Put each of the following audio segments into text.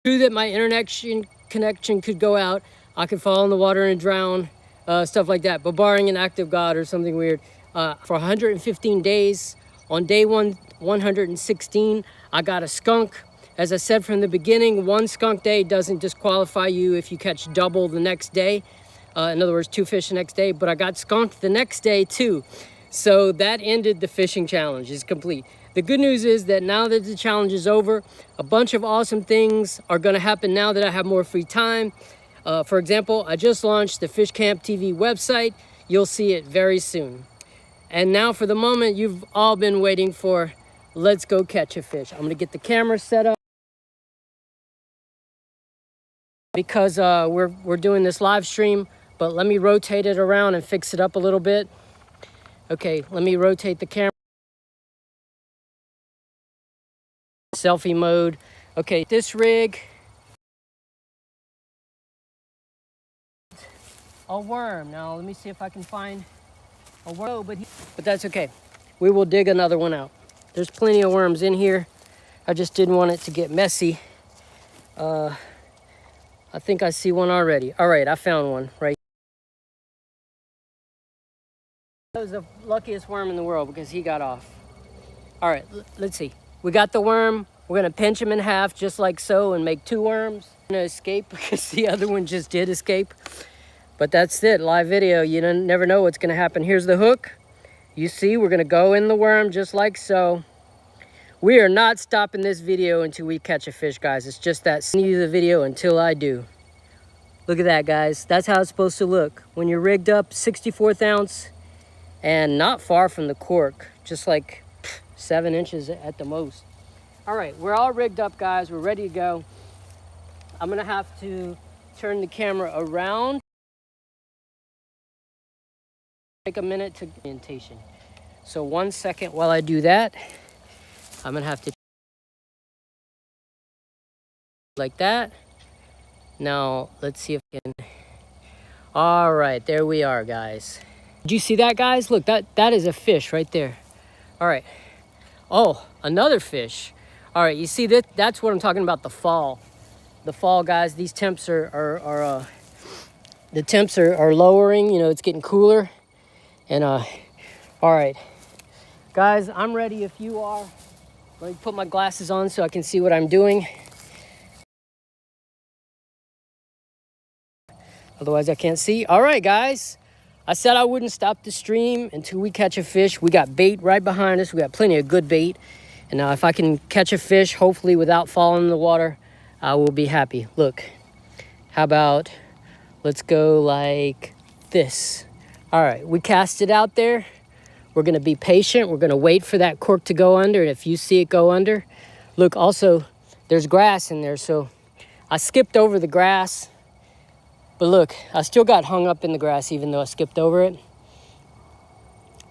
True that my internet connection could go out. I could fall in the water and drown, stuff like that. But barring an act of God or something weird, for 115 days, on day 116, I got a skunk. As I said from the beginning, one skunk day doesn't disqualify you if you catch double the next day. In other words, 2 fish the next day. But I got skunked the next day too. So that ended the fishing challenge. It's complete. The good news is that now that the challenge is over, a bunch of awesome things are going to happen now that I have more free time. For example, I just launched the Fish Camp TV website. You'll see it very soon. And now for the moment you've all been waiting for, let's go catch a fish. I'm going to get the camera set up because we're doing this live stream, but let me rotate it around and fix it up a little bit. Okay, let me rotate the camera. Selfie mode. Okay, this rig. A worm. Now let me see if I can find a worm. Oh, but that's okay. We will dig another one out. There's plenty of worms in here. I just didn't want it to get messy. I think I see one already. All right, I found one right. That was the luckiest worm in the world because he got off. All right, let's see. We got the worm. We're gonna pinch him in half just like so and make 2 worms. I'm gonna escape because the other one just did escape. But that's it, live video. You never know what's gonna happen. Here's the hook. You see, we're gonna go in the worm just like so. We are not stopping this video until we catch a fish, guys. It's just that. Send you the video until I do. Look at that, guys. That's how it's supposed to look. When you're rigged up, 64th ounce, and not far from the cork, just like 7 inches at the most. All right, we're all rigged up, guys. We're ready to go. I'm gonna have to turn the camera around. Take a minute to orientation. So 1 second while I do that. I'm gonna have to like that. Now let's see if I can. All right, there we are, guys. Did you see that, guys? Look, that is a fish right there. All right. Oh, another fish. All right, you see that? That's what I'm talking about. The fall. The fall, guys. These temps are the temps are lowering. You know, it's getting cooler. And all right, guys, I'm ready if you are. Let me put my glasses on so I can see what I'm doing. Otherwise, I can't see. All right, guys. I said I wouldn't stop the stream until we catch a fish. We got bait right behind us. We got plenty of good bait. And now if I can catch a fish, hopefully without falling in the water, I will be happy. Look, how about let's go like this. All right, we cast it out there. We're gonna be patient. We're gonna wait for that cork to go under. And if you see it go under, look, also there's grass in there. So I skipped over the grass. But look, I still got hung up in the grass even though I skipped over it.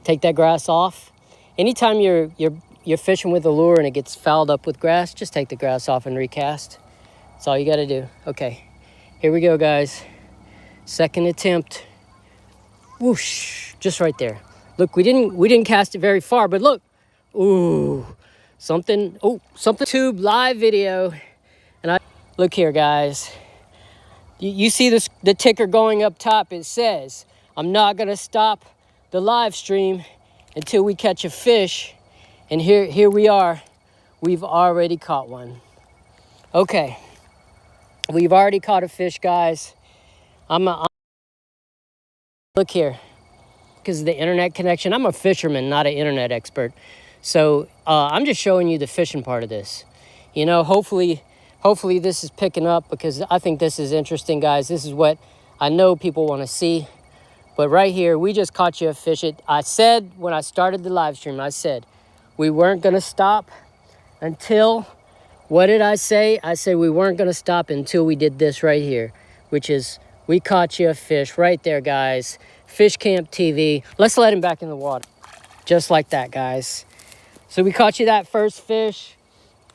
Take that grass off. Anytime you're fishing with a lure and it gets fouled up with grass, just take the grass off and recast. That's all you got to do. Okay, here we go, guys. Second attempt. Whoosh, just right there. Look, we didn't cast it very far, but look. Ooh, something tube live video. And look here, guys. You see this, the ticker going up top. It says, I'm not going to stop the live stream until we catch a fish. And here we are. We've already caught one. Okay. We've already caught a fish, guys. Look here. Because of the internet connection. I'm a fisherman, not an internet expert. So I'm just showing you the fishing part of this. You know, hopefully this is picking up because I think this is interesting, guys. This is what I know people want to see. But right here, we just caught you a fish. I said when I started the live stream, I said we weren't going to stop until, what did I say? I said we weren't going to stop until we did this right here, which is we caught you a fish right there, guys. Fish Camp TV. Let's let him back in the water. Just like that, guys. So we caught you that first fish.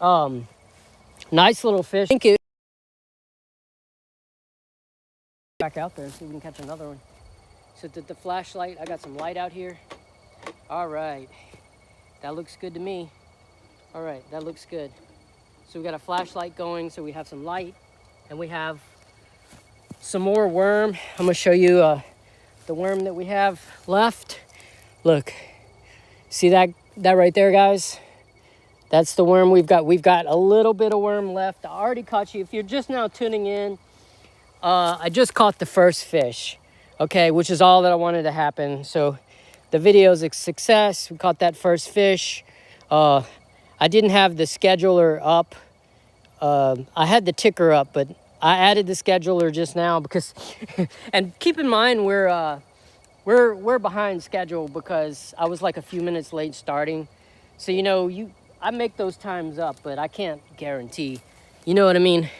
Nice little fish. Thank you. Back out there and see if we can catch another one. So the flashlight, I got some light out here. All right. That looks good to me. All right, that looks good. So we got a flashlight going so we have some light, and we have some more worm. I'm gonna show you the worm that we have left. Look, see that right there, guys? That's the worm we've got. We've got a little bit of worm left. I already caught you. If you're just now tuning in, I just caught the first fish, okay, which is all that I wanted to happen. So the video is a success. We caught that first fish. I didn't have the scheduler up. I had the ticker up, but I added the scheduler just now because, and keep in mind we're behind schedule because I was like a few minutes late starting. So, you know, I make those times up, but I can't guarantee, you know what I mean?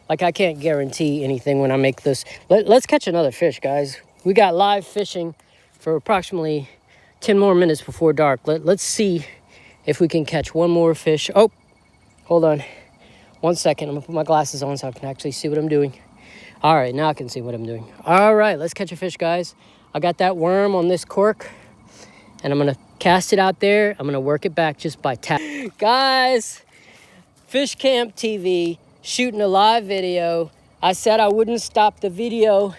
Like I can't guarantee anything when I make this. Let's catch another fish, guys. We got live fishing for approximately 10 more minutes before dark. Let's see if we can catch one more fish. Oh, hold on. 1 second. I'm gonna put my glasses on so I can actually see what I'm doing. All right, now I can see what I'm doing. All right, let's catch a fish, guys. I got that worm on this cork, and I'm gonna cast it out there. I'm gonna work it back just by tap. Guys, Fish Camp TV, shooting a live video. I said I wouldn't stop the video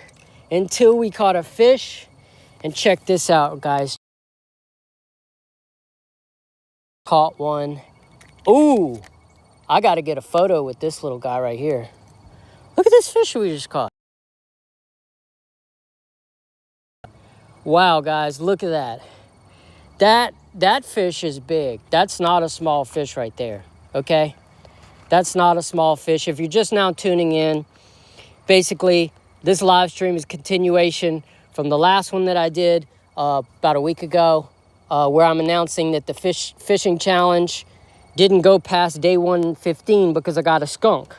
until we caught a fish. And check this out, guys. Caught one. Ooh, I gotta get a photo with this little guy right here. Look at this fish we just caught. Wow, guys, look at that. That fish is big. That's not a small fish right there, okay? That's not a small fish. If you're just now tuning in, basically, this live stream is a continuation from the last one that I did about a week ago, where I'm announcing that the fishing challenge didn't go past day 115 because I got a skunk.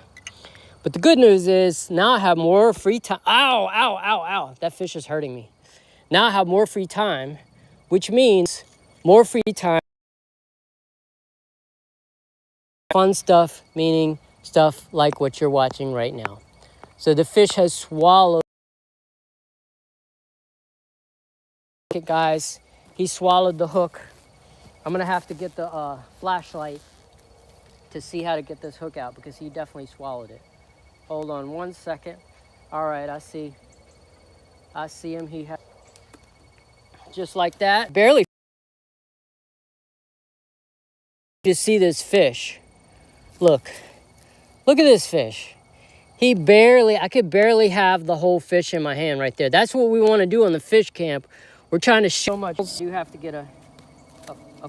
But the good news is now I have more free time. Ow, ow, ow, ow. That fish is hurting me. Now I have more free time, which means more free time. Fun stuff, meaning stuff like what you're watching right now. So the fish has swallowed it, guys. He swallowed the hook. I'm gonna have to get the flashlight to see how to get this hook out because he definitely swallowed it. Hold on 1 second. All right, I see him. He has just like that. Barely. You see this fish. Look at this fish. I could barely have the whole fish in my hand right there. That's what we want to do on the fish camp. We're trying to show much. You have to get a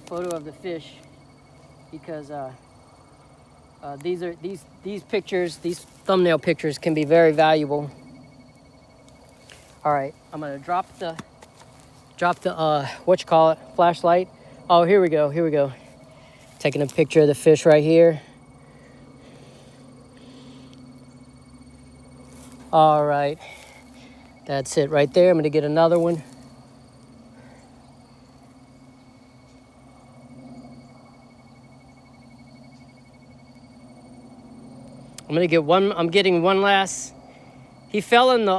photo of the fish because these pictures, these thumbnail pictures can be very valuable. All right, I'm gonna drop the flashlight. Oh, here we go. Taking a picture of the fish right here. All right, that's it right there. I'm gonna get another one. I'm getting one last. He fell in the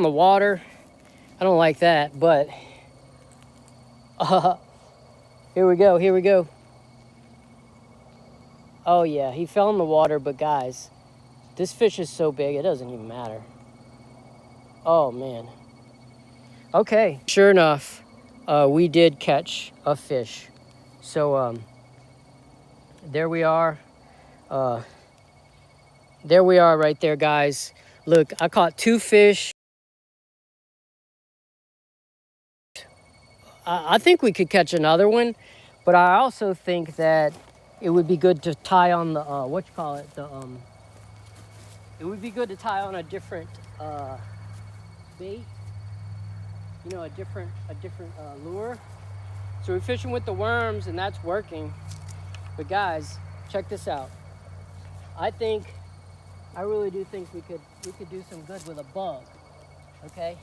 water. I don't like that, but here we go. Oh yeah, he fell in the water, but guys, this fish is so big, it doesn't even matter. Oh, man. Okay. Sure enough, we did catch a fish. So, there we are. There we are right there, guys. Look, I caught 2 fish. I think we could catch another one, but I also think that it would be good to tie on the, it would be good to tie on a different bait, you know, a different lure. So we're fishing with the worms and that's working. But guys, check this out. I really do think we could do some good with a bug, okay?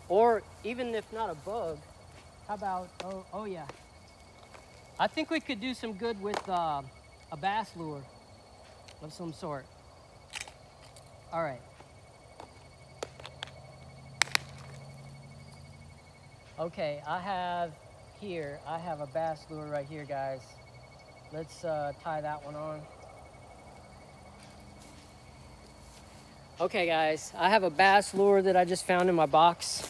Or even if not a bug, how about, oh yeah. I think we could do some good with a bass lure of some sort. All right. Okay, I have a bass lure right here, guys. Let's tie that one on. Okay guys, I have a bass lure that I just found in my box.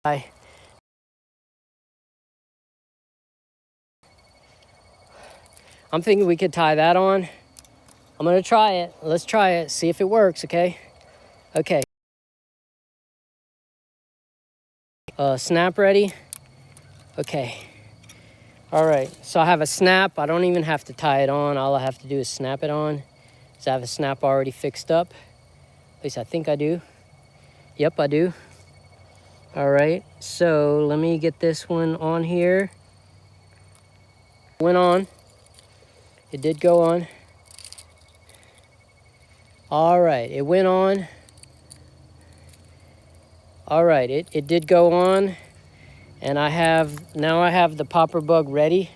I'm thinking we could tie that on. I'm gonna try it. Let's try it, see if it works, okay? Okay. Snap ready? Okay. All right, so I have a snap. I don't even have to tie it on. All I have to do is snap it on. So I have a snap already fixed up. At least I think I do. Yep, I do. All right, so let me get this one on here. Went on. It did go on. All right, it went on. All right, it did go on. And now I have the popper bug ready.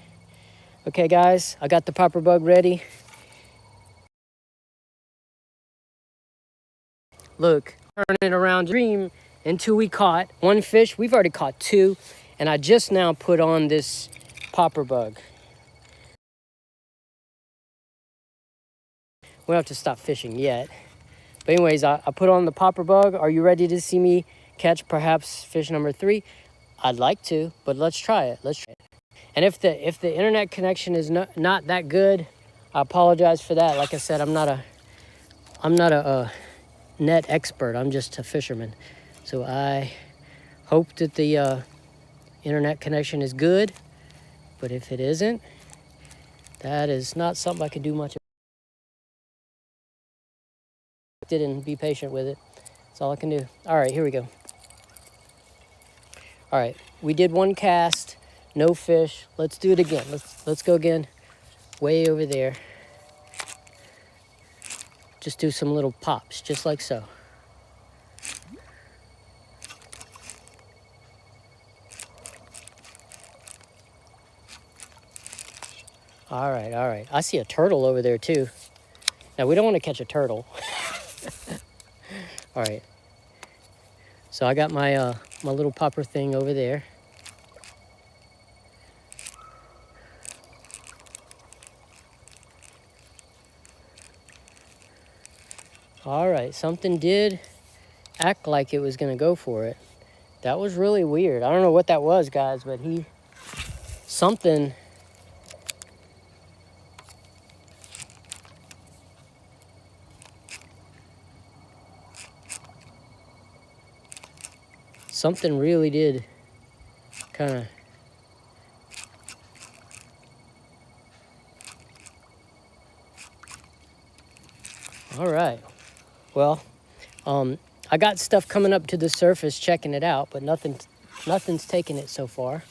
Okay guys, I got the popper bug ready. Look, turn it around stream until we caught one fish. We've already caught two, and I just now put on this popper bug. We don't have to stop fishing yet. But anyways, I put on the popper bug. Are you ready to see me catch perhaps fish number 3? I'd like to, but let's try it. Let's try it. And if the internet connection is not that good, I apologize for that. Like I said, I'm not a net expert. I'm just a fisherman. So I hope that the internet connection is good. But if it isn't, that is not something I can do much about. And be patient with it. That's all I can do. All right, here we go. All right, we did one cast, no fish. Let's do it again. Let's go again. Way over there. Just do some little pops, just like so. All right, all right. I see a turtle over there too. Now we don't want to catch a turtle. All right. So I got my my little popper thing over there. All right, something did act like it was gonna go for it. That was really weird. I don't know what that was, guys, but something really did kind of. All right. Well, I got stuff coming up to the surface checking it out, but nothing's taken it so far.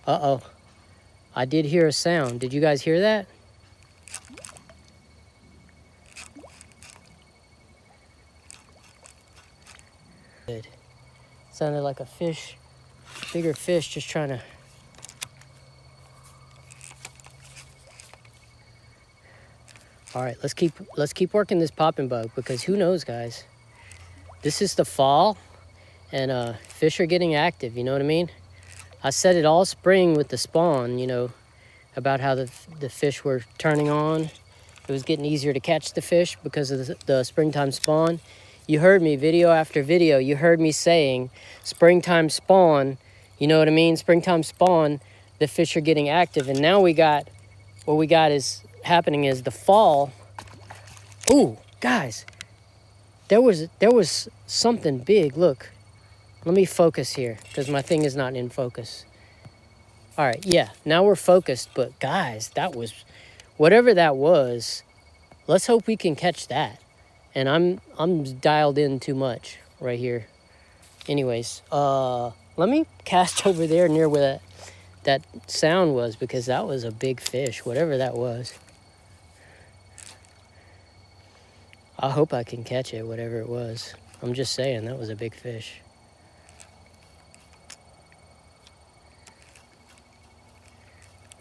Uh-oh. I did hear a sound. Did you guys hear that? Good. Sounded like a fish, bigger fish just trying to. All right, let's keep working this popping bug, because who knows, guys? This is the fall, and fish are getting active, you know what I mean? I said it all spring with the spawn, you know, about how the fish were turning on. It was getting easier to catch the fish because of the springtime spawn. You heard me video after video. You heard me saying springtime spawn, you know what I mean? Springtime spawn, the fish are getting active. And now what we got is happening is the fall. Ooh, guys, there was something big. Look, let me focus here because my thing is not in focus. All right, yeah, now we're focused. But guys, that was, whatever that was, let's hope we can catch that. And I'm dialed in too much right here. Anyways, let me cast over there near where that sound was, because that was a big fish, whatever that was. I hope I can catch it, whatever it was. I'm just saying, that was a big fish.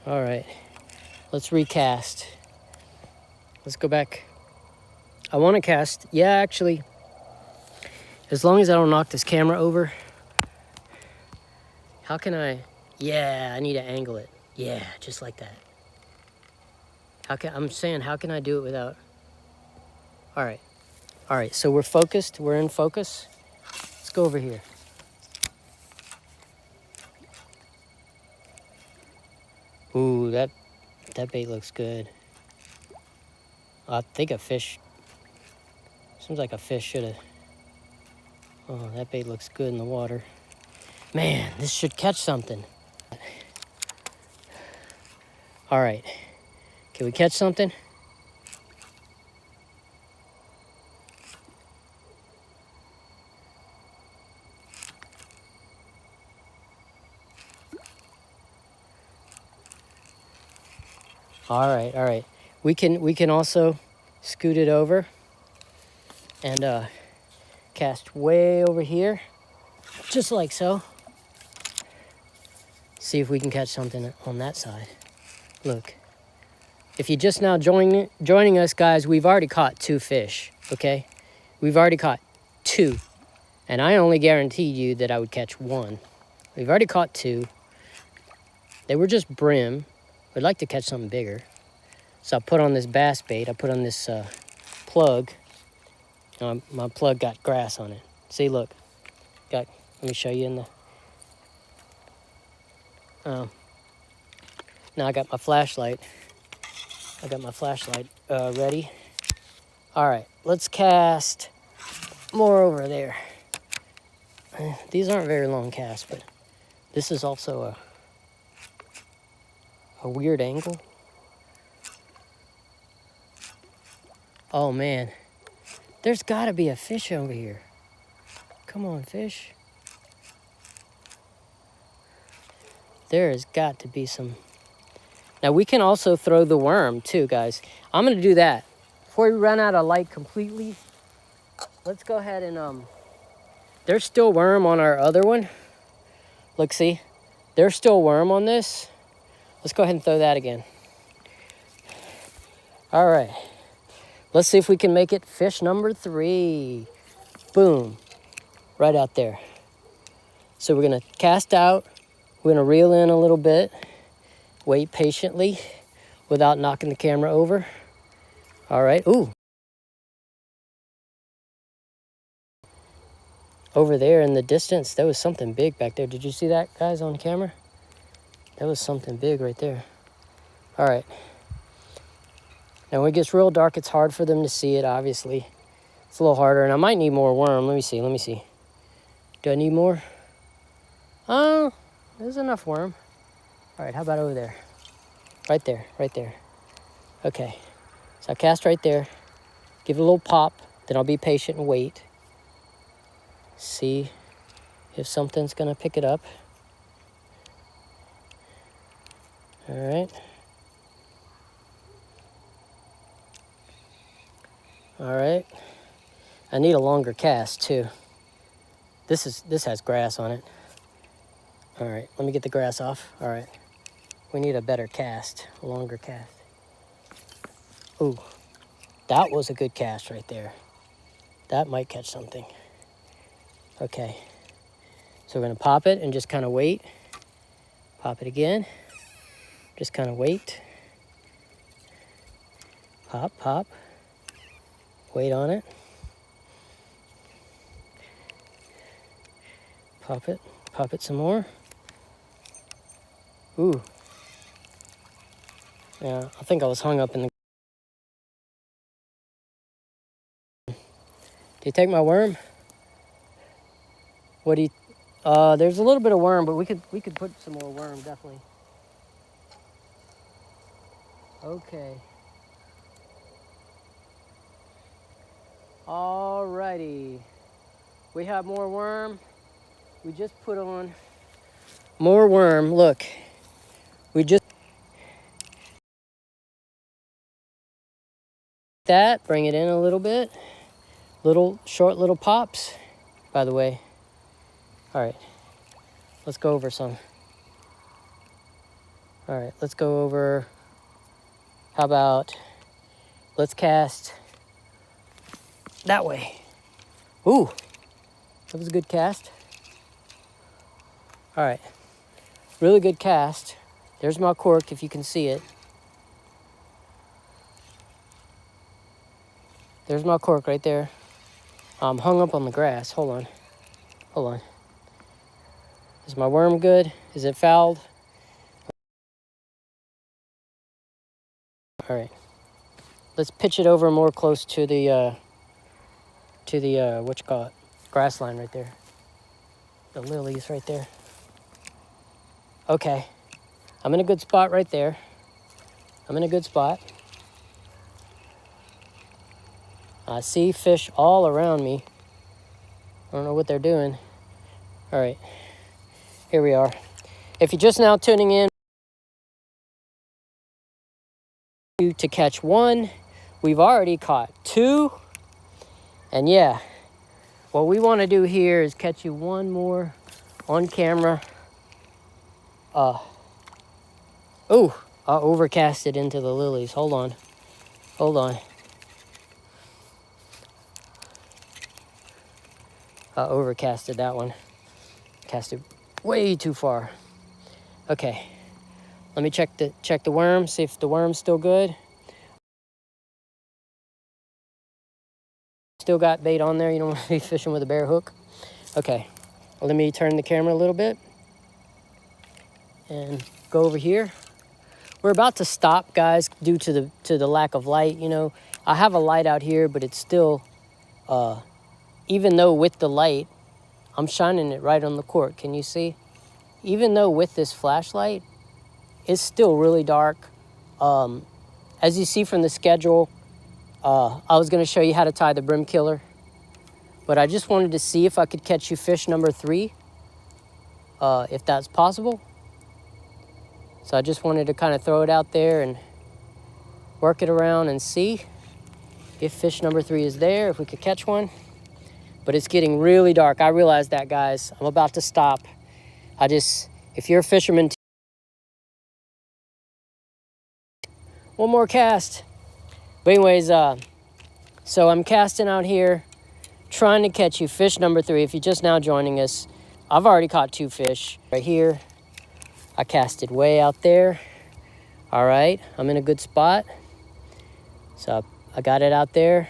All right, let's recast. Let's go back. I want to cast, yeah, actually, As long as I don't knock this camera over. How can I? Yeah, I need to angle it. Yeah, just like that. I'm saying, how can I do it without? All right, so we're focused, we're in focus. Let's go over here. Ooh, that bait looks good. I think a fish, seems like a fish should have. Oh, that bait looks good in the water. Man, this should catch something. All right, can we catch something? All right. We can also scoot it over and cast way over here, just like so. See if we can catch something on that side. Look, if you just now joining us, guys, we've already caught 2 fish, okay? We've already caught 2, and I only guaranteed you that I would catch 1. We've already caught 2. They were just brim. We'd like to catch something bigger. So I put on this bass bait. I put on this plug. My plug got grass on it. See, look. Let me show you in the... Now I got my flashlight. Ready. All right, let's cast more over there. These aren't very long casts, but this is also a weird angle. Oh man, there's gotta be a fish over here. Come on, fish. There has got to be some. Now we can also throw the worm too, guys. I'm gonna do that. Before we run out of light completely, let's go ahead and, there's still worm on our other one. Look, see, there's still worm on this. Let's go ahead and throw that again. All right, let's see if we can make it fish number 3. Boom, right out there. So we're gonna cast out, we're gonna reel in a little bit, wait patiently without knocking the camera over. All right, ooh. Over there in the distance, there was something big back there. Did you see that, guys, on camera? That was something big right there. All right. Now, when it gets real dark, it's hard for them to see it, obviously. It's a little harder, and I might need more worm. Let me see. Do I need more? Oh, there's enough worm. All right, how about over there? Right there. Okay, so I cast right there. Give it a little pop, then I'll be patient and wait. See if something's gonna pick it up. All right. All right. I need a longer cast too. This has grass on it. All right, let me get the grass off. All right. We need a better cast, a longer cast. Ooh, that was a good cast right there. That might catch something. Okay, so we're gonna pop it and just kind of wait. Pop it again, just kind of wait. Pop, wait on it. Pop it some more. Ooh. Yeah, I think I was hung up in the... Do you take my worm? What do you... there's a little bit of worm, but we could put some more worm, definitely. Okay. Alrighty. We have more worm. We just put on more worm. Look, we just... that, bring it in a little bit. Short little pops, by the way. All right, let's go over some. All right, let's go over, how about, let's cast that way. Ooh, That was a good cast. All right, really good cast. There's my cork, if you can see it. There's my cork right there. I'm hung up on the grass. Hold on. Hold on. Is my worm good? Is it fouled? All right. Let's pitch it over more close to the what you call it, grass line right there. The lilies right there. Okay. I'm in a good spot right there. I'm in a good spot. I see fish all around me. I don't know what they're doing. All right, here we are. If you're just now tuning in, to catch one, we've already caught two. And yeah, what we want to do here is catch you one more on camera. Oh, I overcast it into the lilies. Hold on. Hold on. I overcasted that one. Casted way too far. Okay. Let me check the worm, see if the worm's still good. Still got bait on there. You don't want to be fishing with a bare hook. Okay. Well, let me turn the camera a little bit and go over here. We're about to stop, guys, due to the lack of light. You know, I have a light out here, but it's still, even though with the light, I'm shining it right on the cork. Can you see? Even though with this flashlight, it's still really dark. As you see from the schedule, I was going to show you how to tie the brim killer, but I just wanted to see if I could catch you fish number 3, if that's possible. So I just wanted to kind of throw it out there and work it around and see if fish number 3 is there, if we could catch one. But it's getting really dark. I realize that, guys. I'm about to stop. If you're a fisherman, one more cast. But anyways, so I'm casting out here, trying to catch you fish number 3. If you're just now joining us, I've already caught 2 fish right here. I casted way out there. All right, I'm in a good spot. So I got it out there,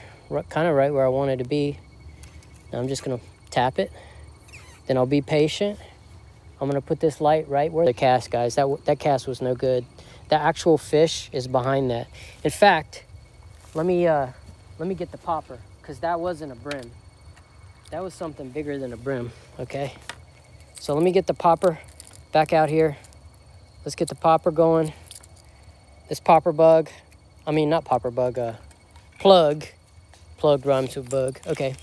kind of right where I wanted to be. Now I'm just gonna tap it. Then I'll be patient. I'm gonna put this light right where the cast, guys. That cast was no good. The actual fish is behind that. In fact, let me get the popper, because that wasn't a brim. That was something bigger than a brim, okay? So let me get the popper back out here. Let's get the popper going. This popper bug, I mean, not popper bug, plug. Plug rhymes with bug, okay.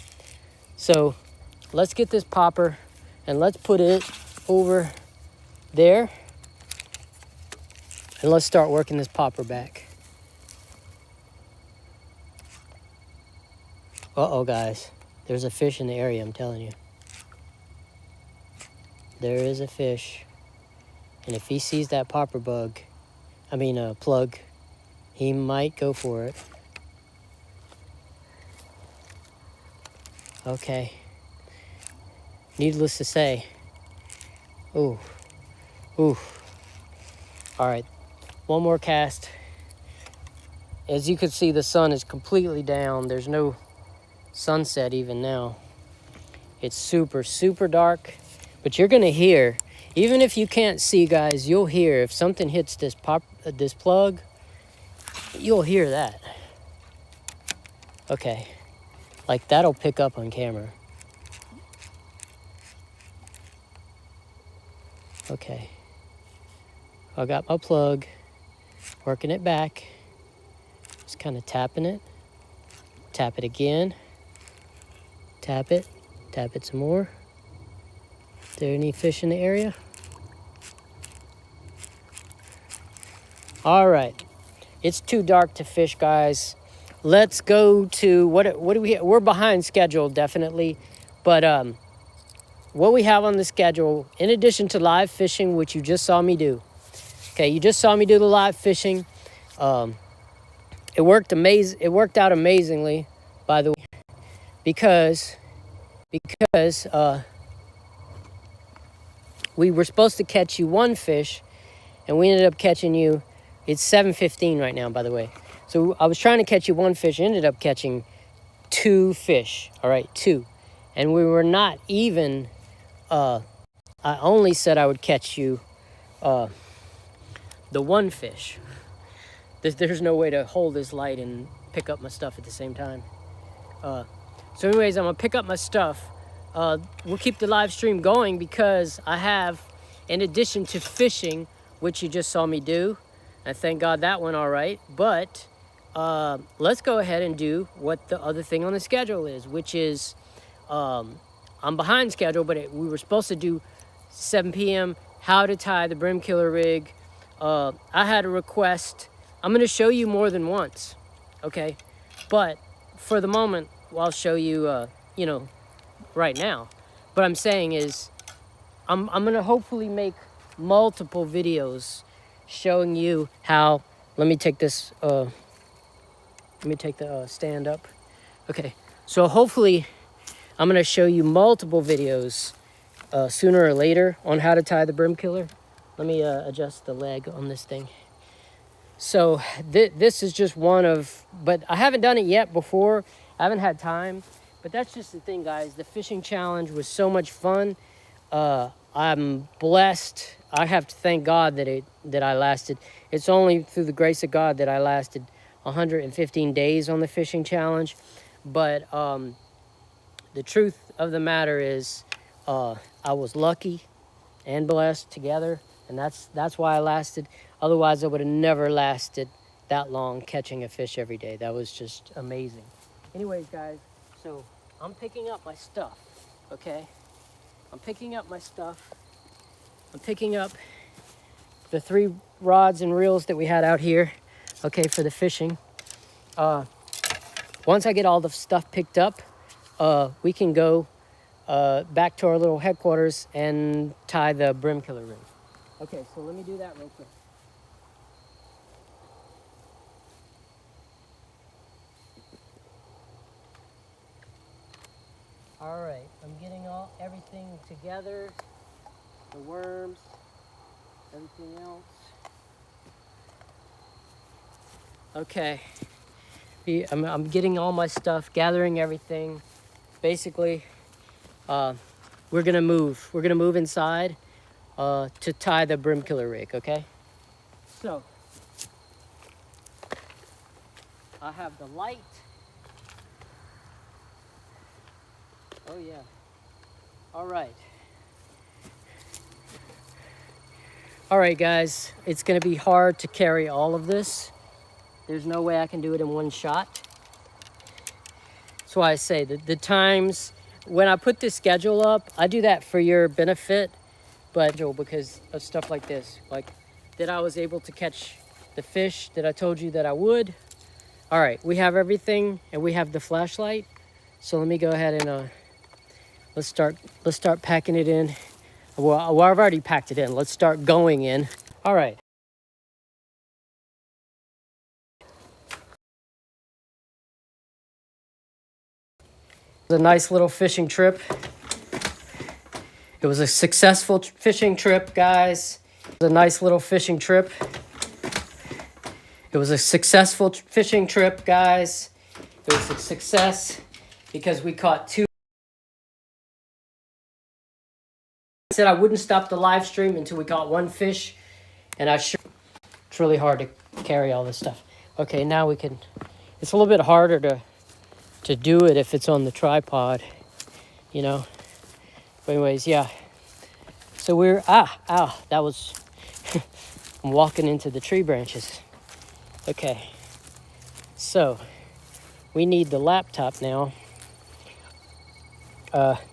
So let's get this popper and let's put it over there. And let's start working this popper back. Uh-oh, guys. There's a fish in the area, I'm telling you. There is a fish. And if he sees that popper bug, plug, he might go for it. Okay. Needless to say. Ooh. Ooh. All right. One more cast. As you can see, the sun is completely down. There's no sunset even now. It's super, super dark. But you're going to hear, even if you can't see, guys, you'll hear if something hits this plug, you'll hear that. Okay. Like, that'll pick up on camera. Okay. I got my plug, working it back. Just kind of tapping it. Tap it again. Tap it some more. Is there any fish in the area? All right, it's too dark to fish, guys. Let's go to, what do we have? We're behind schedule, definitely. But what we have on the schedule, in addition to live fishing, which you just saw me do. Okay, you just saw me do the live fishing. It worked out amazingly, by the way, because because we were supposed to catch you one fish, and we ended up catching you. It's 7:15 right now, by the way. So I was trying to catch you one fish, ended up catching 2 fish. All right, 2. And we were not even, I only said I would catch you the 1 fish. There's no way to hold this light and pick up my stuff at the same time. So anyways, I'm gonna pick up my stuff. We'll keep the live stream going because I have, in addition to fishing, which you just saw me do, and thank God that went all right, but let's go ahead and do what the other thing on the schedule is, which is, I'm behind schedule, but we were supposed to do 7 p.m. how to tie the brim killer rig. I had a request. I'm going to show you more than once, okay? But for the moment, I'll show you, you know, right now. What I'm saying is, I'm going to hopefully make multiple videos showing you how. Let me take this, let me take the stand up. Okay, so hopefully I'm going to show you multiple videos sooner or later on how to tie the brim killer. Let me adjust the leg on this thing. So this is just one of, but I haven't done it yet before. I haven't had time, but that's just the thing, guys. The fishing challenge was so much fun. I'm blessed. I have to thank God that I lasted. It's only through the grace of God that I lasted 115 days on the fishing challenge. But the truth of the matter is, I was lucky and blessed together, and that's why I lasted. Otherwise, I would have never lasted that long catching a fish every day. That was just amazing. Anyways, guys, so I'm picking up my stuff, okay? I'm picking up my stuff. I'm picking up the 3 rods and reels that we had out here, okay, for the fishing. Once I get all the stuff picked up, we can go back to our little headquarters and tie the brim killer rig. Okay, so let me do that real quick. All right, I'm getting everything together, the worms, everything else. Okay, I'm getting all my stuff, gathering everything. Basically, we're gonna move. We're gonna move inside to tie the brim killer rig, okay? So, I have the light. Oh yeah. All right. All right, guys. It's gonna be hard to carry all of this. There's no way I can do it in one shot. That's why I say that the times when I put this schedule up, I do that for your benefit, but because of stuff like this, like that I was able to catch the fish that I told you that I would. All right, we have everything and we have the flashlight. So let me go ahead and let's start packing it in. Well, I've already packed it in. Let's start going in. All right. It was a nice little fishing trip. It was a successful fishing trip, guys. It was a nice little fishing trip. It was a successful fishing trip, guys. It was a success because we caught 2. I said I wouldn't stop the live stream until we caught 1 fish, and it's really hard to carry all this stuff. Okay, now we can. It's a little bit harder to do it if it's on the tripod, you know. But anyways, yeah. So we're that was I'm walking into the tree branches. Okay. So we need the laptop now.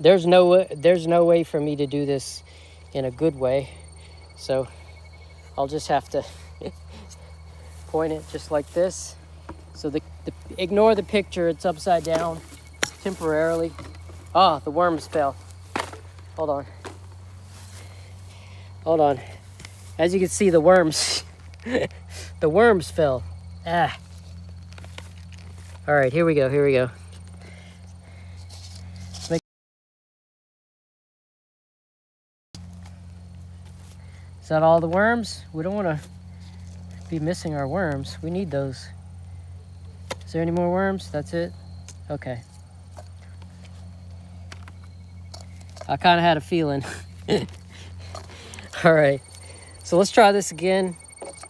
There's no way for me to do this in a good way. So I'll just have to point it just like this. So ignore the picture, it's upside down temporarily. Ah, the worms fell. Hold on. As you can see, the worms, the worms fell. All right, here we go. Is that all the worms? We don't want to be missing our worms. We need those. Is there any more worms? That's it? Okay. I kind of had a feeling. All right. So let's try this again.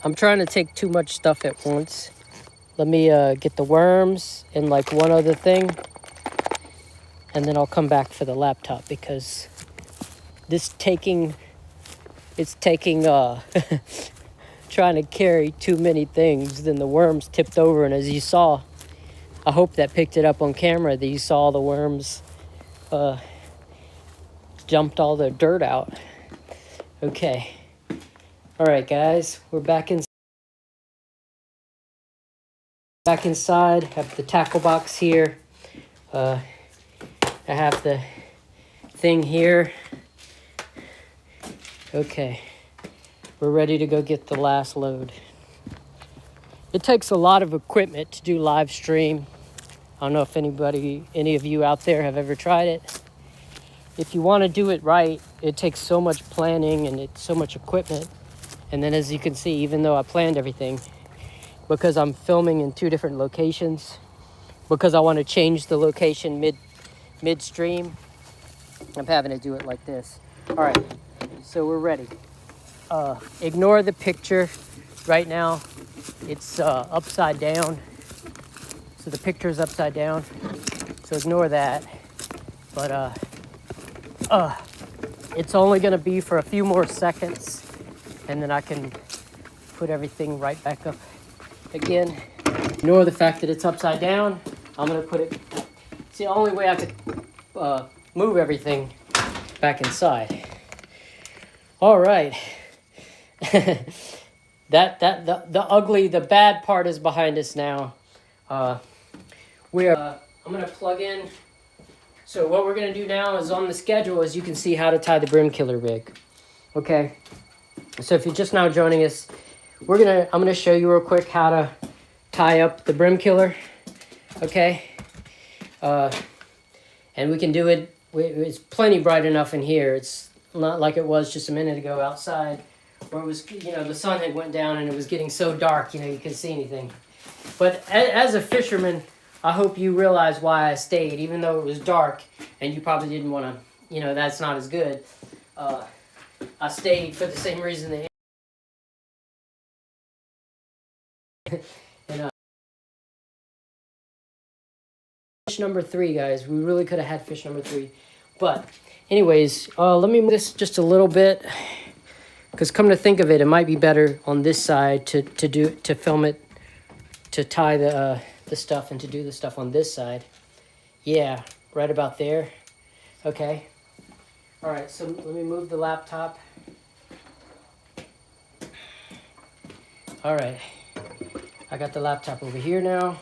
I'm trying to take too much stuff at once. Let me get the worms and like one other thing. And then I'll come back for the laptop because it's taking trying to carry too many things. Then the worms tipped over, and as you saw, I hope that picked it up on camera that you saw the worms jumped all the dirt out. Okay. All right, guys, we're back inside. Have the tackle box here. I have the thing here. Okay, we're ready to go get the last load. It takes a lot of equipment to do live stream. I don't know if any of you out there have ever tried it. If you want to do it right, it takes so much planning and it's so much equipment. And then as you can see, even though I planned everything, because I'm filming in 2 different locations, because I want to change the location midstream, I'm having to do it like this. All right, so we're ready. Ignore the picture right now. It's upside down. So the picture is upside down. So ignore that. But it's only going to be for a few more seconds, and then I can put everything right back up again. Ignore the fact that it's upside down. I'm going to put it... It's the only way I could move everything back inside. All right. The bad part is behind us now. I'm going to plug in. So what we're going to do now is on the schedule, as you can see, how to tie the brim killer rig. Okay. So if you're just now joining us, I'm going to show you real quick how to tie up the brim killer. Okay. And we can do it. It's plenty bright enough in here. It's not like it was just a minute ago outside, where it was, the sun had went down and it was getting so dark, you couldn't see anything. But as a fisherman, I hope you realize why I stayed, even though it was dark and you probably didn't want to, that's not as good. I stayed for the same reason that fish number 3, guys. We really could have had fish number 3. But anyways, let me move this just a little bit, because come to think of it, it might be better on this side to film it, to tie the stuff and to do the stuff on this side. Yeah, right about there. Okay. All right, so let me move the laptop. All right. I got the laptop over here now.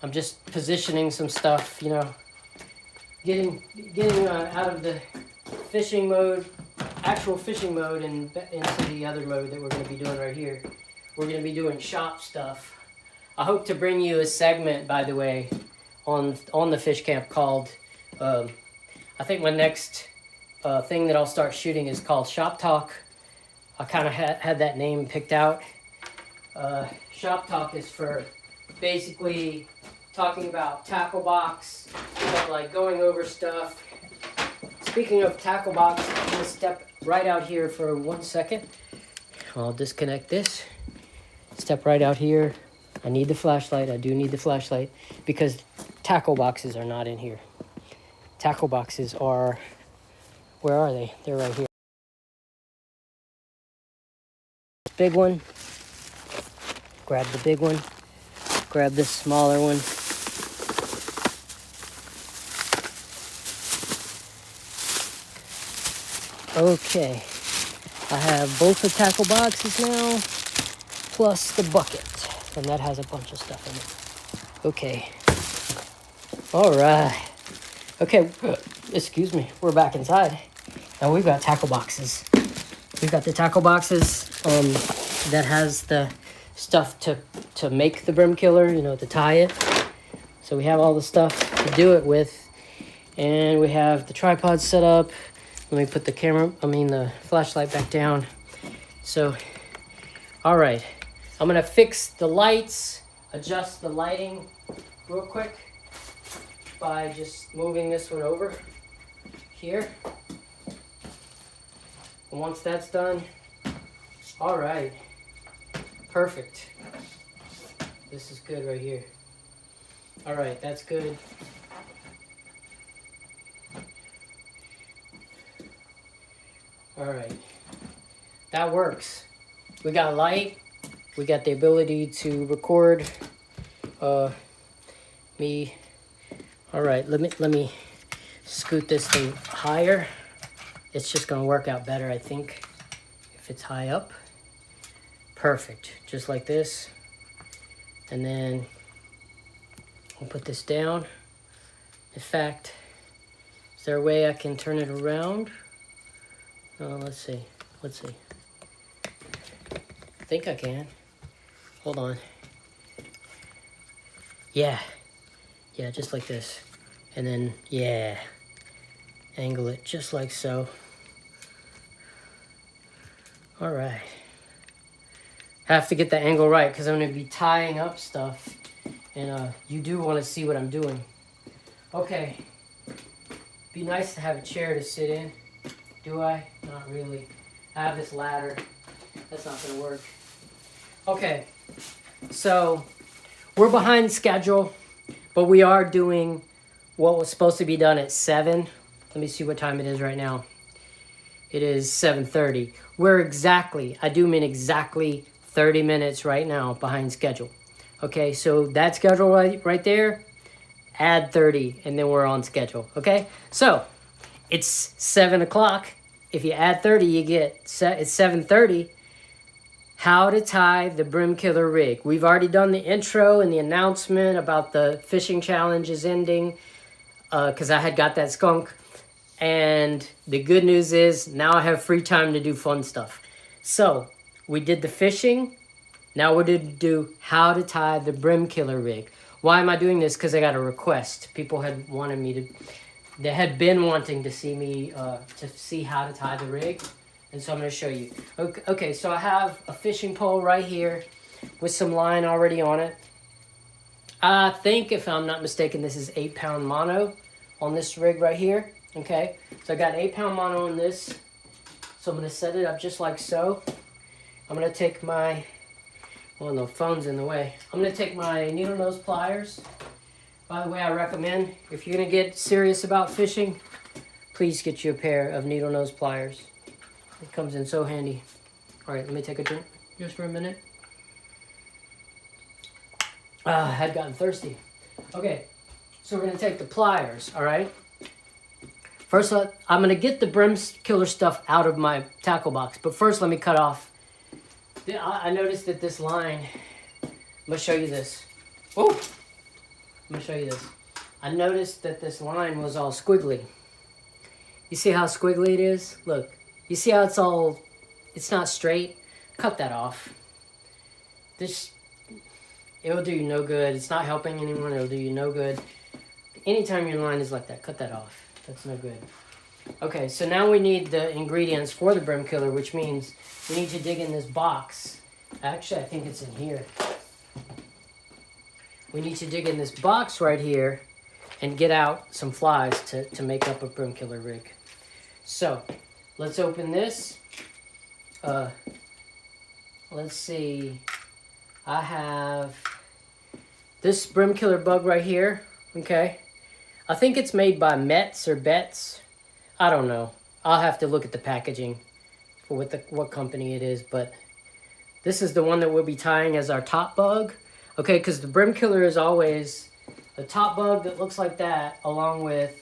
I'm just positioning some stuff, getting out of the fishing mode, actual fishing mode, and into the other mode that we're going to be doing right here. We're going to be doing shop stuff. I hope to bring you a segment, by the way, on the fish camp called, I think my next thing that I'll start shooting is called Shop Talk. I kind of had that name picked out. Shop Talk is for basically talking about tackle box, like going over stuff. Speaking of tackle box, I'm going to step right out here for 1 second. I'll disconnect this. Step right out here. I need the flashlight. I do need the flashlight because tackle boxes are not in here. Tackle boxes are, where are they? They're right here. Big one. Grab the big one. Grab this smaller one. Okay, I have both the tackle boxes now, plus the bucket, and that has a bunch of stuff in it. Okay, all right. Okay, excuse me, we're back inside. Now we've got tackle boxes. We've got the tackle boxes that has the stuff to make the brim killer, to tie it. So we have all the stuff to do it with, and we have the tripod set up. Let me put the the flashlight back down. So, all right. I'm gonna fix the lights, adjust the lighting real quick by just moving this one over here. And once that's done, all right, perfect. This is good right here. All right, that's good. All right, that works. We got light. We got the ability to record me. All right, let me scoot this thing higher. It's just gonna work out better, I think, if it's high up. Perfect, just like this. And then I'll put this down. In fact, is there a way I can turn it around? Let's see. I think I can. Hold on. Yeah, just like this. And then, yeah, angle it just like so. All right. Have to get the angle right because I'm going to be tying up stuff. And you do want to see what I'm doing. Okay. Be nice to have a chair to sit in. Do I? Not really. I have this ladder. That's not going to work. Okay. So, we're behind schedule, but we are doing what was supposed to be done at 7. Let me see what time it is right now. It is 7:30. We're exactly, I do mean exactly 30 minutes right now behind schedule. Okay, so that schedule right there, add 30, and then we're on schedule. Okay, so it's 7 o'clock. If you add 30, you get, it's 7:30. How to tie the brim killer rig. We've already done the intro and the announcement about the fishing challenge is ending because I had got that skunk. And the good news is now I have free time to do fun stuff. So we did the fishing. Now we're going to do how to tie the brim killer rig. Why am I doing this? Because I got a request. People had wanted me to, they had been wanting to see me, to see how to tie the rig. And so I'm going to show you. Okay, so I have a fishing pole right here with some line already on it. I think, if I'm not mistaken, this is 8-pound mono on this rig right here. Okay, so I got 8-pound mono on this. So I'm going to set it up just like so. I'm going to take my, well, the phone's in the way. I'm going to take my needle nose pliers. By the way, I recommend, if you're going to get serious about fishing, please get you a pair of needle nose pliers. It comes in so handy. All right, let me take a drink just for a minute. I had gotten thirsty. Okay, so we're going to take the pliers, all right? First, I'm going to get the brim killer stuff out of my tackle box. But first, let me cut off. I noticed that this line, I'm going to show you this. Oh, I'm going to show you this. I noticed that this line was all squiggly. You see how squiggly it is? Look. You see how it's not straight? Cut that off. It'll do you no good. It's not helping anyone. It'll do you no good. Anytime your line is like that, cut that off. That's no good. Okay, so now we need the ingredients for the brim killer, which means we need to dig in this box. Actually, I think it's in here. We need to dig in this box right here and get out some flies to make up a brim killer rig. So, let's open this. Let's see. I have this brim killer bug right here. Okay. I think it's made by Metz or Betts. I don't know. I'll have to look at the packaging for what company it is. But this is the one that we'll be tying as our top bug. Okay, because the brim killer is always a top bug that looks like that, along with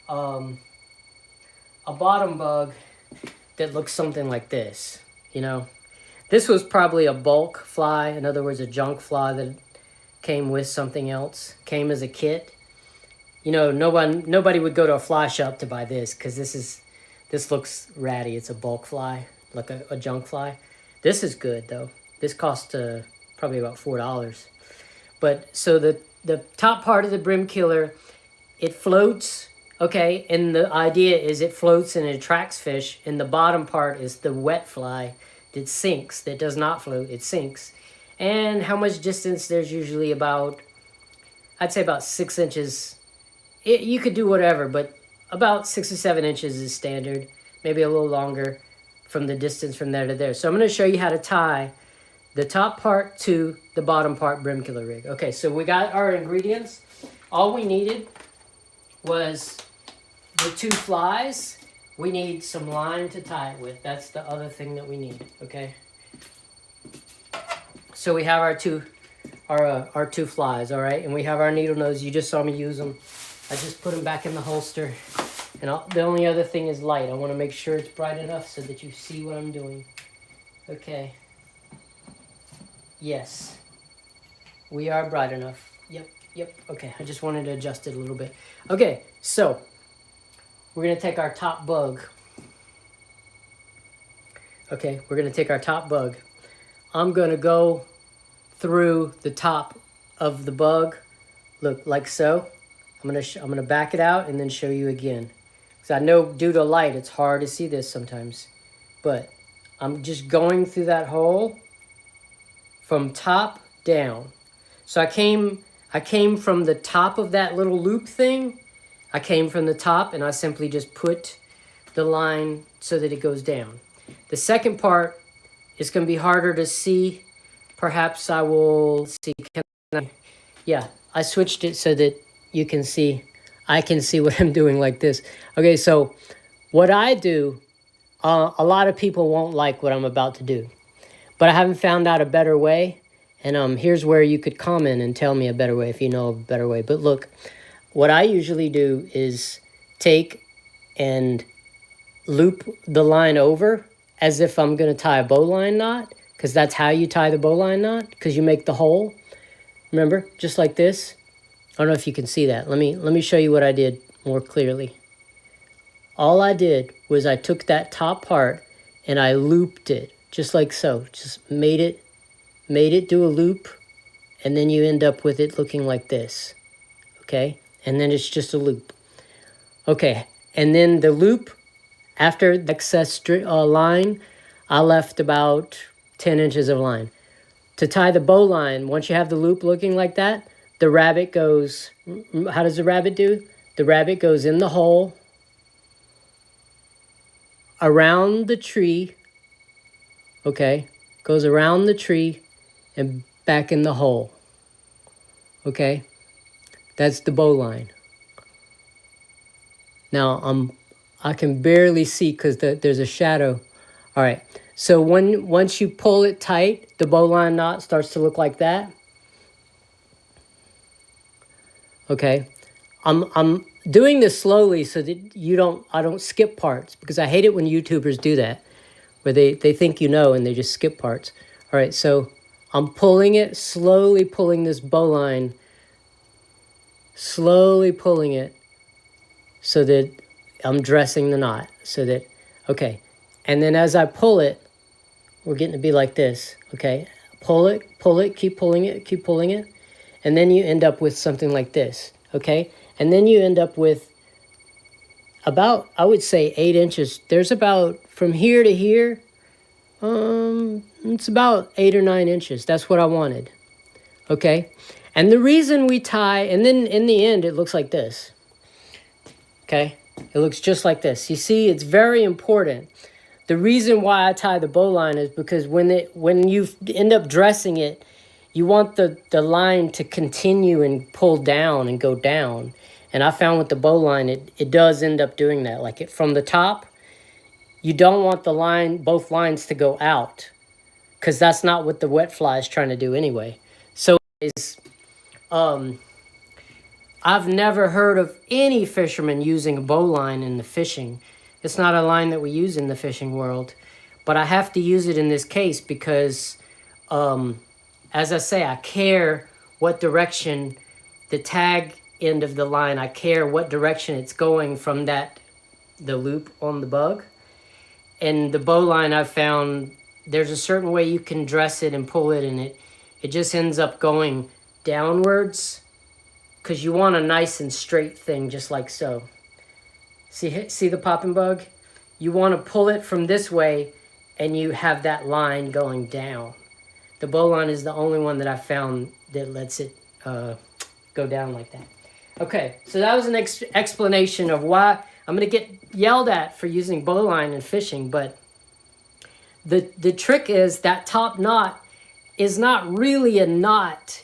a bottom bug that looks something like this, you know. This was probably a bulk fly, in other words, a junk fly that came with something else, came as a kit. You know, nobody would go to a fly shop to buy this because this looks ratty. It's a bulk fly, like a junk fly. This is good though. This cost probably about $4. But so the top part of the brim killer, it floats Okay, and the idea is it floats and it attracts fish, and the bottom part is the wet fly that sinks, that does not float, it sinks. And how much distance? There's usually about, I'd say about 6 inches. You could do whatever, but about 6 or 7 inches is standard, maybe a little longer from the distance from there to there. So I'm going to show you how to tie the top part to the bottom part brim killer rig. Okay, so we got our ingredients. All we needed was the 2 flies. We need some line to tie it with. That's the other thing that we need, okay? So we have our two flies, all right? And we have our needle nose. You just saw me use them. I just put them back in the holster. And the only other thing is light. I want to make sure it's bright enough so that you see what I'm doing. Okay. Yes. We are bright enough. Yep. Okay, I just wanted to adjust it a little bit. Okay, so we're going to take our top bug. Okay, we're going to take our top bug. I'm going to go through the top of the bug, look, like so. I'm gonna back it out and then show you again. Because I know due to light, it's hard to see this sometimes. But I'm just going through that hole from top down. So I came from the top of that little loop thing. I came from the top and I simply just put the line so that it goes down. The second part is going to be harder to see. Perhaps I will see. Yeah, I switched it so that you can see. I can see what I'm doing like this. Okay, so what I do, a lot of people won't like what I'm about to do. But I haven't found out a better way. And here's where you could comment and tell me a better way if you know a better way. But look, what I usually do is take and loop the line over as if I'm going to tie a bowline knot, because that's how you tie the bowline knot, because you make the hole. Remember, just like this. I don't know if you can see that. Let me show you what I did more clearly. All I did was I took that top part and I looped it just like so. Just made it do a loop, and then you end up with it looking like this. Okay? And then it's just a loop. Okay, and then the loop, after the excess line, I left about 10 inches of line. To tie the bow line, once you have the loop looking like that, the rabbit goes, how does the rabbit do? The rabbit goes in the hole, around the tree, okay? Goes around the tree and back in the hole, okay? That's the bow line. Now, I can barely see because there's a shadow. All right, so once you pull it tight, the bowline knot starts to look like that. Okay, I'm doing this slowly so that I don't skip parts, because I hate it when YouTubers do that, where they think you know and they just skip parts. All right, so I'm pulling it, slowly pulling this bowline, slowly pulling it so that I'm dressing the knot, so that, okay. And then as I pull it, we're getting to be like this, okay? Pull it, keep pulling it. And then you end up with something like this, okay? And then you end up with about, I would say 8 inches. There's about, from here to here, it's about 8 or 9 inches. That's what I wanted, okay? And the reason we tie, and then in the end, it looks like this, okay? It looks just like this. You see, it's very important. The reason why I tie the bowline is because when you end up dressing it, you want the line to continue and pull down and go down. And I found with the bowline, it does end up doing that. Like from the top, you don't want the line, both lines to go out, because that's not what the wet fly is trying to do anyway. So I've never heard of any fisherman using a bowline in the fishing. It's not a line that we use in the fishing world, but I have to use it in this case because, as I say, I care what direction the tag end of the line, I care what direction it's going from the loop on the bug. And the bowline, I've found there's a certain way you can dress it and pull it, and it just ends up going downwards, because you want a nice and straight thing just like so. See the popping bug? You want to pull it from this way, and you have that line going down. The bowline is the only one that I found that lets it go down like that. Okay, so that was an explanation of why I'm going to get yelled at for using bowline in fishing, but the trick is that top knot is not really a knot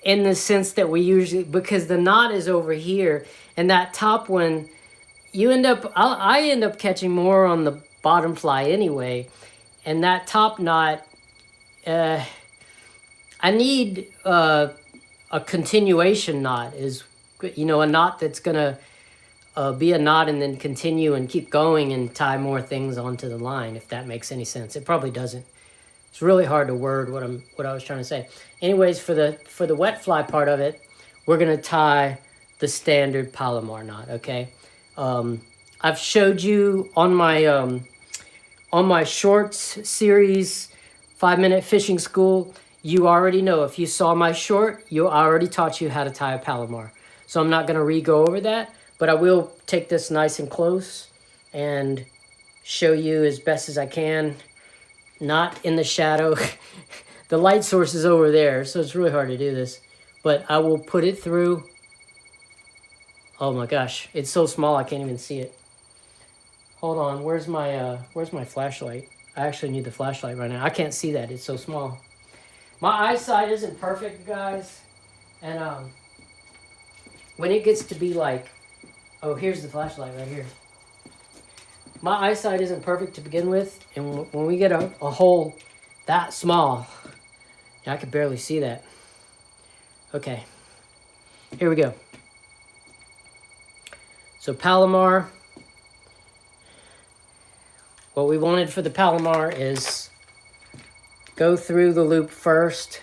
in the sense that we usually, because the knot is over here, and that top one, I end up catching more on the bottom fly anyway, and that top knot, I need a continuation knot, is, a knot that's gonna be a knot and then continue and keep going and tie more things onto the line, if that makes any sense. It probably doesn't. It's really hard to word what I was trying to say. Anyways, for the wet fly part of it, we're gonna tie the standard Palomar knot. Okay, I've showed you on my shorts series, 5-minute fishing school. You already know, if you saw my short, I already taught you how to tie a Palomar. So I'm not gonna re-go over that, but I will take this nice and close and show you as best as I can. Not in the shadow. The light source is over there, so it's really hard to do this. But I will put it through. Oh my gosh, it's so small I can't even see it. Hold on, where's my flashlight? I actually need the flashlight right now. I can't see that, it's so small. My eyesight isn't perfect, guys. And when it gets to be like, oh, here's the flashlight right here. My eyesight isn't perfect to begin with, and when we get a hole that small, I can barely see that. Okay, here we go. So Palomar, what we wanted for the Palomar is go through the loop first.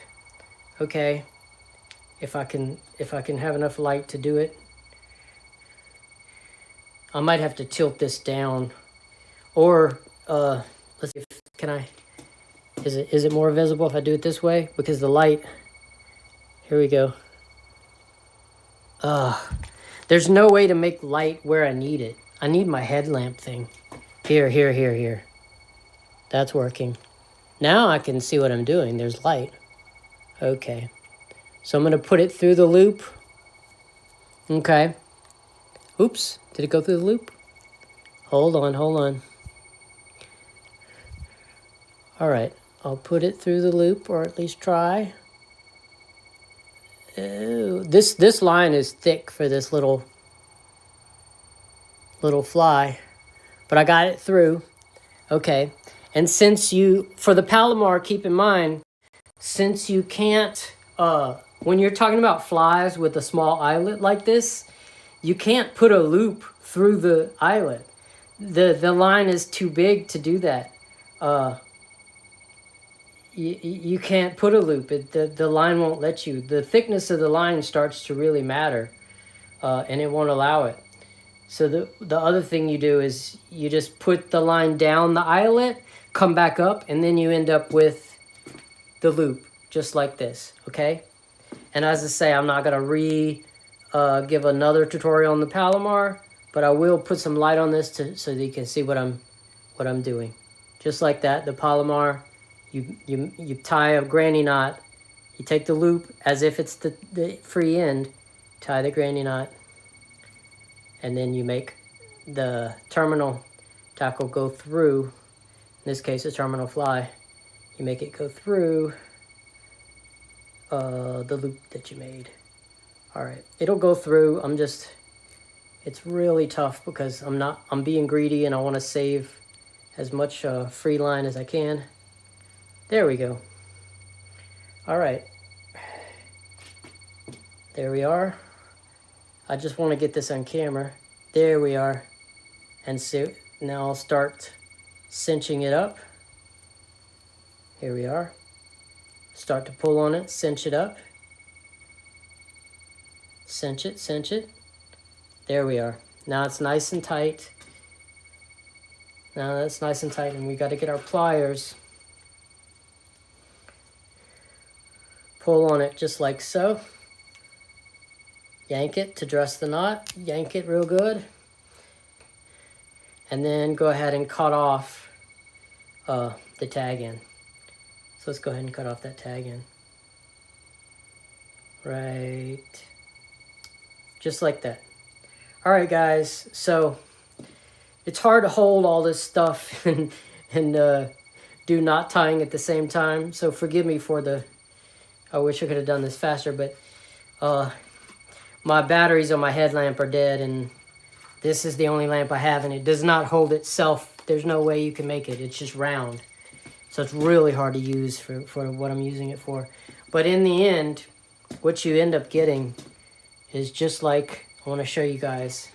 Okay, if I can have enough light to do it. I might have to tilt this down. Or, let's see, is it more visible if I do it this way? Because the light, here we go. There's no way to make light where I need it. I need my headlamp thing. Here. That's working. Now I can see what I'm doing. There's light. Okay. So I'm going to put it through the loop. Okay. Oops, did it go through the loop? Hold on. All right, I'll put it through the loop, or at least try. Oh, this line is thick for this little fly, but I got it through. Okay, and for the Palomar, keep in mind, since you can't, when you're talking about flies with a small eyelet like this, you can't put a loop through the eyelet. The line is too big to do that. You can't put a loop. The line won't let you. The thickness of the line starts to really matter, and it won't allow it. So the other thing you do is you just put the line down the eyelet, come back up, and then you end up with the loop, just like this, okay? And as I say, I'm not going to give another tutorial on the Palomar, but I will put some light on this so that you can see what I'm doing. Just like that, the Palomar. You tie a granny knot, you take the loop as if it's the free end, tie the granny knot, and then you make the terminal tackle go through, in this case a terminal fly, you make it go through the loop that you made. All right, it'll go through. It's really tough because I'm being greedy and I want to save as much free line as I can. There we go. All right. There we are. I just want to get this on camera. There we are. And so now I'll start cinching it up. Here we are. Start to pull on it, cinch it up. Cinch it. There we are. Now it's nice and tight. Now that's nice and tight, and we got to get our pliers. Pull on it just like so. Yank it to dress the knot. Yank it real good. and then go ahead and cut off the tag end. So let's go ahead and cut off that tag end. Right, just like that. All right, guys, so it's hard to hold all this stuff and do knot tying at the same time, so forgive me for the, I wish I could have done this faster, but my batteries on my headlamp are dead, and this is the only lamp I have, and it does not hold itself. There's no way you can make it. It's just round. So it's really hard to use for what I'm using it for. But in the end, what you end up getting is just like, I want to show you guys.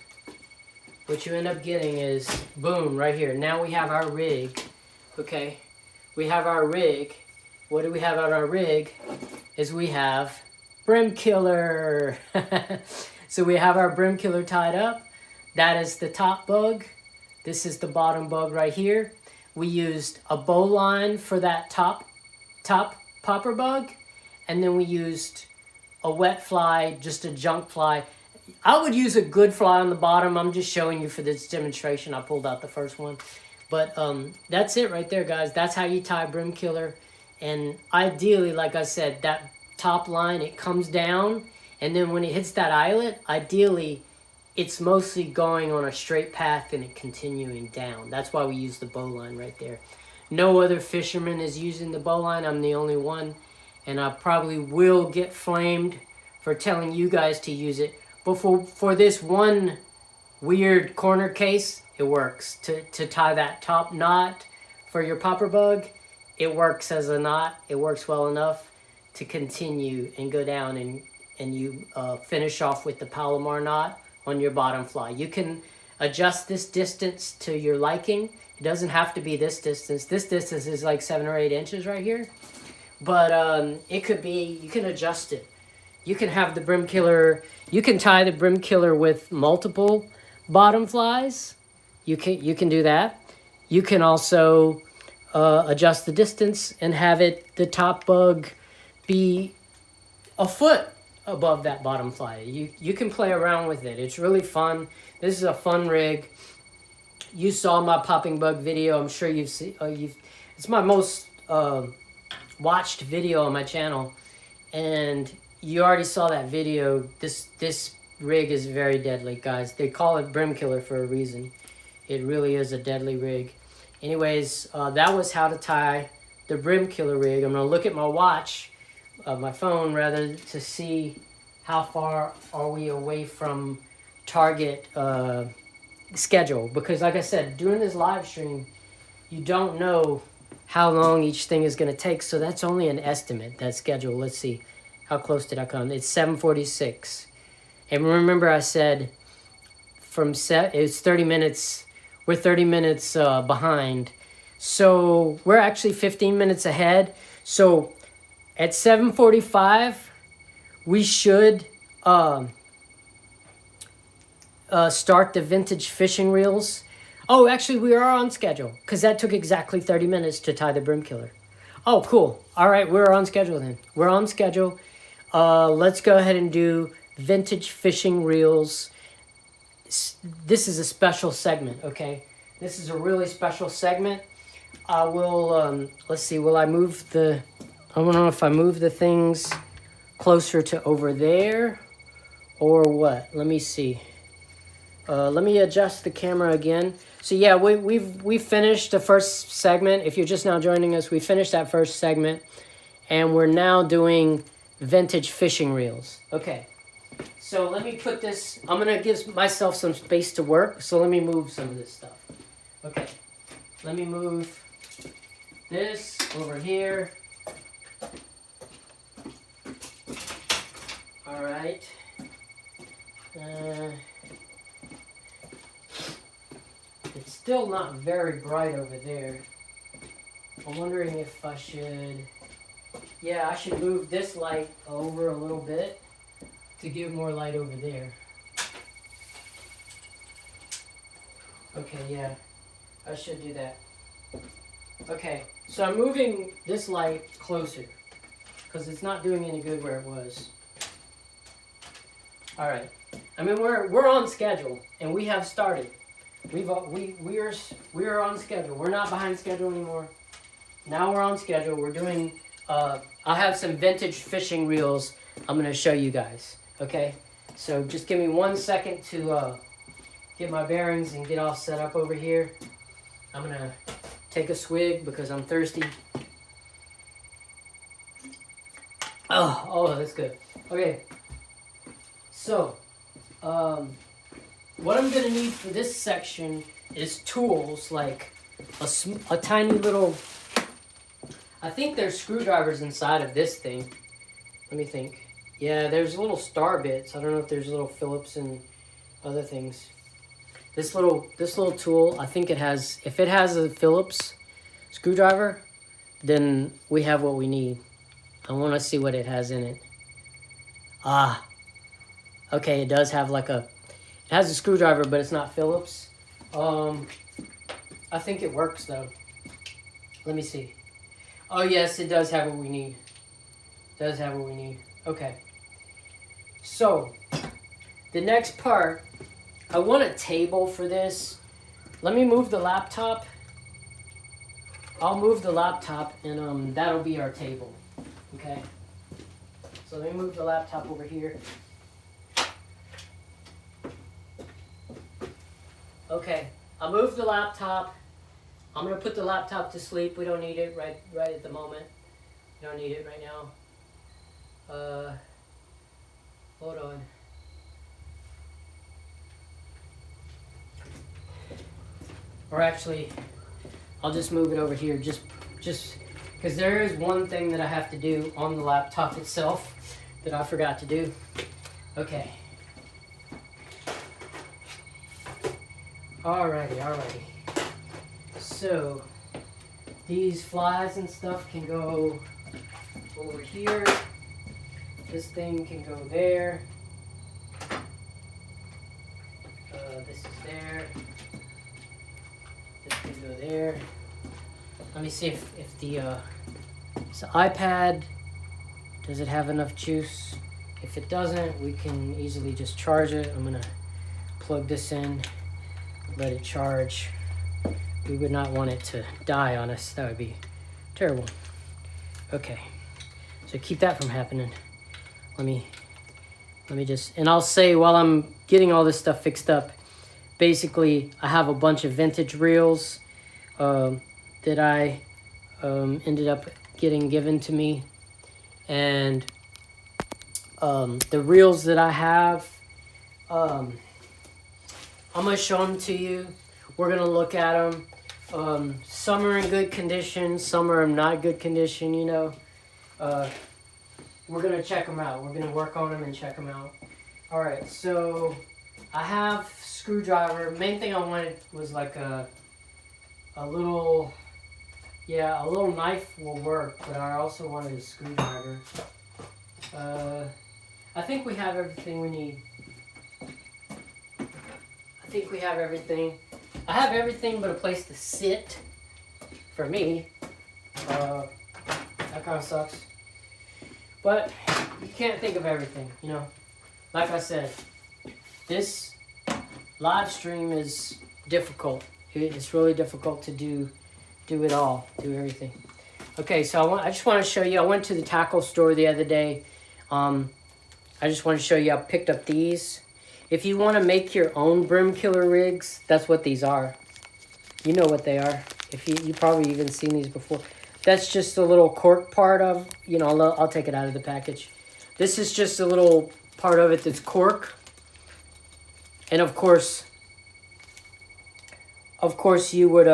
What you end up getting is, boom, right here. Now we have our rig, okay? We have our rig. What do we have on our rig? Is we have brim killer. So we have our brim killer tied up. That is the top bug. This is the bottom bug right here. We used a bowline for that top popper bug, and then we used a wet fly, just a junk fly. I would use a good fly on the bottom. I'm just showing you for this demonstration. I pulled out the first one. But that's it right there, guys. That's how you tie brim killer. And ideally, like I said, that top line, it comes down, and then when it hits that eyelet, ideally, it's mostly going on a straight path and it continuing down. That's why we use the bowline right there. No other fisherman is using the bowline. I'm the only one, and I probably will get flamed for telling you guys to use it. But for this one weird corner case, it works. To tie that top knot for your popper bug, it works as a knot. It works well enough to continue and go down, and you finish off with the Palomar knot on your bottom fly. You can adjust this distance to your liking. It doesn't have to be this distance. This distance is like 7 or 8 inches right here. But it could be, you can adjust it. You can have the brim killer, you can tie the brim killer with multiple bottom flies. You can do that. You can also adjust the distance and have it, the top bug, be a foot above that bottom fly. You can play around with it. It's really fun. This is a fun rig. You saw my popping bug video. I'm sure you've seen. It's my most watched video on my channel, and you already saw that video. This rig is very deadly, guys. They call it brim killer for a reason. It really is a deadly rig. Anyways, that was how to tie the brim killer rig. I'm gonna look at my watch, my phone rather, to see how far are we away from target schedule, because like I said, doing this live stream, you don't know how long each thing is going to take, so that's only an estimate, that schedule. Let's see, how close did I come? It's 7:46, and remember I said it's 30 minutes, we're 30 minutes behind, so we're actually 15 minutes ahead. So at 7:45 we should start the vintage fishing reels. Oh, actually, we are on schedule, because that took exactly 30 minutes to tie the brim killer. Oh, cool. All right, we're on schedule then. We're on schedule. Let's go ahead and do vintage fishing reels. This is a special segment, okay? This is a really special segment. I will, let's see, will I move the, I don't know if I move the things closer to over there or what. Let me see. Let me adjust the camera again. So yeah, we've finished the first segment. If you're just now joining us, we finished that first segment, and we're now doing vintage fishing reels. Okay, so let me put this, I'm gonna give myself some space to work, so let me move some of this stuff. Okay, let me move this over here. All right. It's still not very bright over there. I'm wondering if I should, yeah, I should move this light over a little bit to give more light over there. Okay, yeah, I should do that. Okay, so I'm moving this light closer because it's not doing any good where it was. All right, I mean, we're on schedule and we have started. we are on schedule. We're not behind schedule anymore. Now we're on schedule. We're doing. I have some vintage fishing reels. I'm gonna show you guys. Okay, so just give me 1 second to get my bearings and get all set up over here. I'm gonna take a swig because I'm thirsty. Oh, that's good. Okay, so what I'm gonna need for this section is tools like a tiny little. I think there's screwdrivers inside of this thing. Let me think. Yeah, there's little star bits. I don't know if there's little Phillips and other things. This little tool, I think it has. If it has a Phillips screwdriver, then we have what we need. I want to see what it has in it. Okay, it does have like a. It has a screwdriver, but it's not Phillips. I think it works though. Let me see. Oh yes, it does have what we need. It does have what we need. Okay. So, the next part, I want a table for this. Let me move the laptop. I'll move the laptop and that'll be our table. Okay. So let me move the laptop over here. Okay, I moved the laptop. I'm gonna put the laptop to sleep. We don't need it right at the moment. We don't need it right now. Hold on. Or actually, I'll just move it over here. Just because there is one thing that I have to do on the laptop itself that I forgot to do. Okay. Alrighty. So, these flies and stuff can go over here. This thing can go there. This is there. This can go there. Let me see if the iPad, does it have enough juice? If it doesn't, we can easily just charge it. I'm gonna plug this in, let it charge. We would not want it to die on us. That would be terrible. Okay, so keep that from happening. Let me just, and I'll say while I'm getting all this stuff fixed up, basically I have a bunch of vintage reels that I ended up getting given to me, and the reels that I have, I'm gonna show them to you. We're gonna look at them. Some are in good condition, some are in not good condition, you know. We're gonna check them out. We're gonna work on them and check them out. All right, so I have screwdriver. Main thing I wanted was like a little knife will work, but I also wanted a screwdriver. I think we have everything we need. I think we have everything. I have everything but a place to sit for me. That kind of sucks. But you can't think of everything, you know. Like I said, this live stream is difficult. It's really difficult to do it all, do everything. Okay, so I just want to show you. I went to the tackle store the other day. I just want to show you. I picked up these. If you want to make your own brim killer rigs, that's what these are. You know what they are. If you probably even seen these before. That's just a little cork part of, you know, I'll take it out of the package. This is just a little part of it that's cork. And of course you would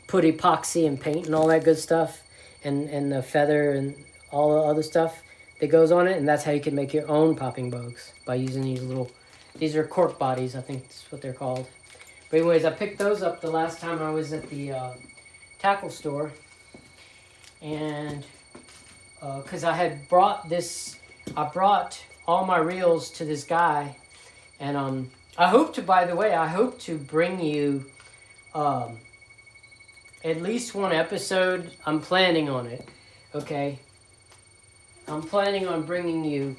put epoxy and paint and all that good stuff, and the feather and all the other stuff that goes on it, and that's how you can make your own popping bugs by using these are cork bodies, I think that's what they're called. But anyways, I picked those up the last time I was at the tackle store, and because I brought all my reels to this guy, and I hope to bring you at least one episode. I'm planning on it, okay? I'm planning on bringing you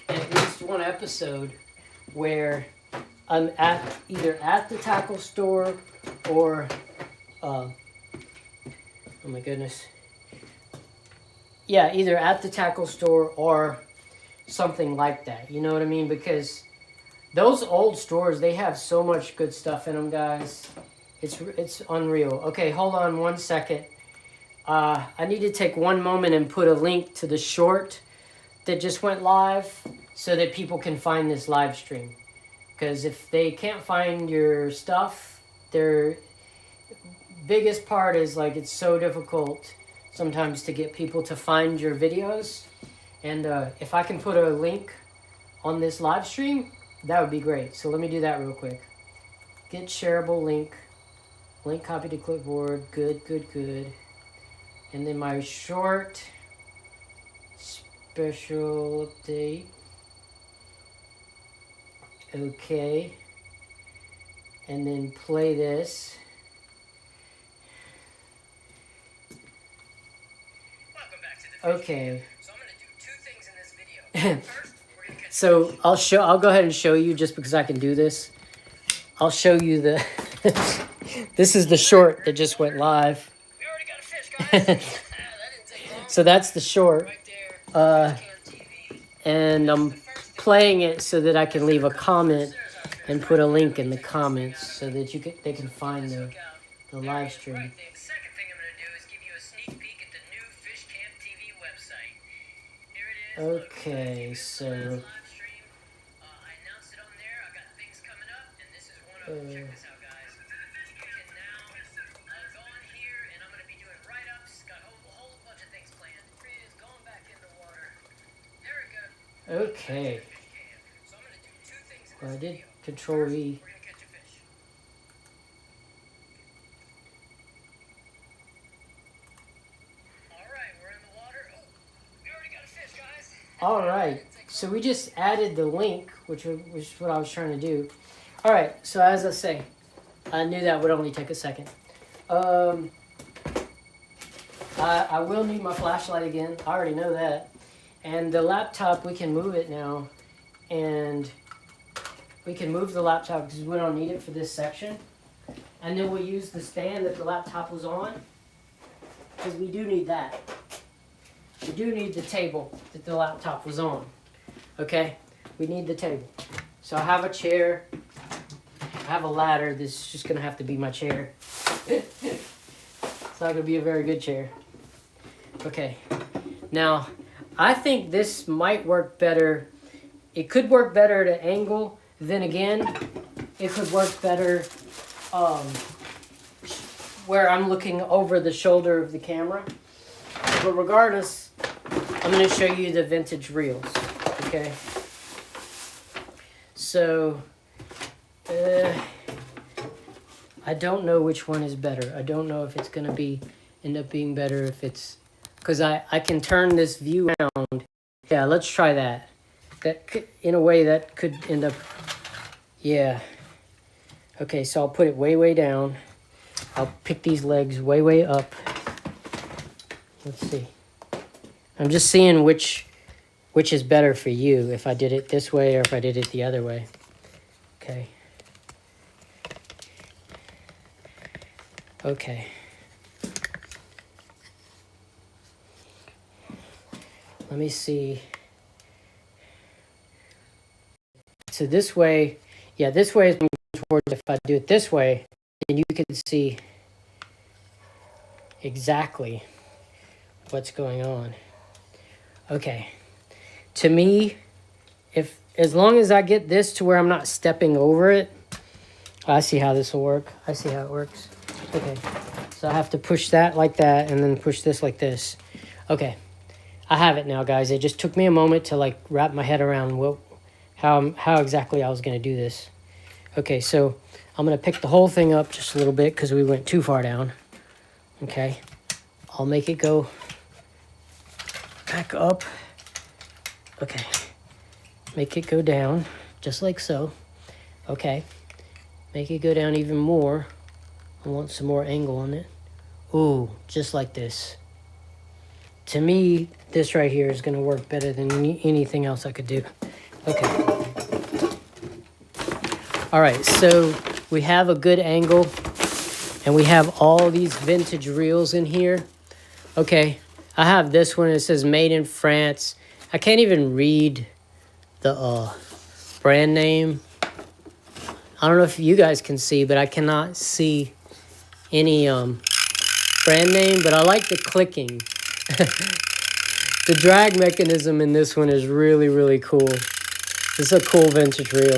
at least one episode where I'm either at the tackle store or, oh my goodness. Yeah, either at the tackle store or something like that. You know what I mean? Because those old stores, they have so much good stuff in them, guys. It's unreal. Okay, hold on 1 second. I need to take one moment and put a link to the short that just went live so that people can find this live stream. Because if they can't find your stuff, their biggest part is like it's so difficult sometimes to get people to find your videos. And if I can put a link on this live stream, that would be great. So let me do that real quick. Get shareable link. Link copy to clipboard. Good, good, good. And then my short special update. Okay. And then play this. Welcome back to the okay. So I'm going to do 2 things in this video. First, we're going to so I'll go ahead and show you just because I can do this. I'll show you the this is the short that just went live. We already got a fish, guys. That didn't take long. So that's the short. Right there. And I'm playing it so that I can leave a comment and put a link in the comments so that they can find the live stream. Right. The second thing I'm going to do is give you a sneak peek at the new Fish Camp TV website. Here it is. Okay, so I announced it on there. I got things coming up, and this is one of them. Check this out, guys. You can now go on here, and I'm going to be doing write-ups. Got a whole bunch of things planned. Is going back in the water. There we go. Okay. So I'm going to do 2 things in this I did Control V. We're going to catch a fish. All right, we're in the water. Oh, we already got a fish, guys. All right. So we just added the link, which was what I was trying to do. All right. So as I say, I knew that would only take a second. I will need my flashlight again. I already know that. And the laptop, we can move it now. And we can move the laptop because we don't need it for this section. And then we'll use the stand that the laptop was on. Because we do need that. We do need the table that the laptop was on. Okay? We need the table. So I have a chair. I have a ladder. This is just going to have to be my chair. It's not going to be a very good chair. Okay. Now, I think this might work better. It could work better at an angle. Then again, it could work better where I'm looking over the shoulder of the camera. But regardless, I'm going to show you the vintage reels. Okay. So, I don't know which one is better. I don't know if it's going to end up being better if it's... Because I can turn this view around. Yeah, let's try that. That could, in a way, that could end up... Yeah. Okay, so I'll put it way, way down. I'll pick these legs way, way up. Let's see. I'm just seeing which is better for you, if I did it this way or if I did it the other way. Okay. Okay. Let me see. So this way, yeah, this way is moving towards. If I do it this way, then you can see exactly what's going on. Okay. To me, as long as I get this to where I'm not stepping over it, I see how this will work. I see how it works. Okay. So I have to push that like that and then push this like this. Okay. I have it now, guys. It just took me a moment to like wrap my head around how exactly I was going to do this. Okay, so I'm going to pick the whole thing up just a little bit because we went too far down. Okay. I'll make it go back up. Okay. Make it go down just like so. Okay. Make it go down even more. I want some more angle on it. Ooh, just like this. To me, this right here is going to work better than anything else I could do. Okay. All right, so we have a good angle, and we have all these vintage reels in here. Okay, I have this one. It says made in France. I can't even read the brand name. I don't know if you guys can see, but I cannot see any brand name, but I like the clicking. The drag mechanism in this one is really, really cool. This is a cool vintage reel.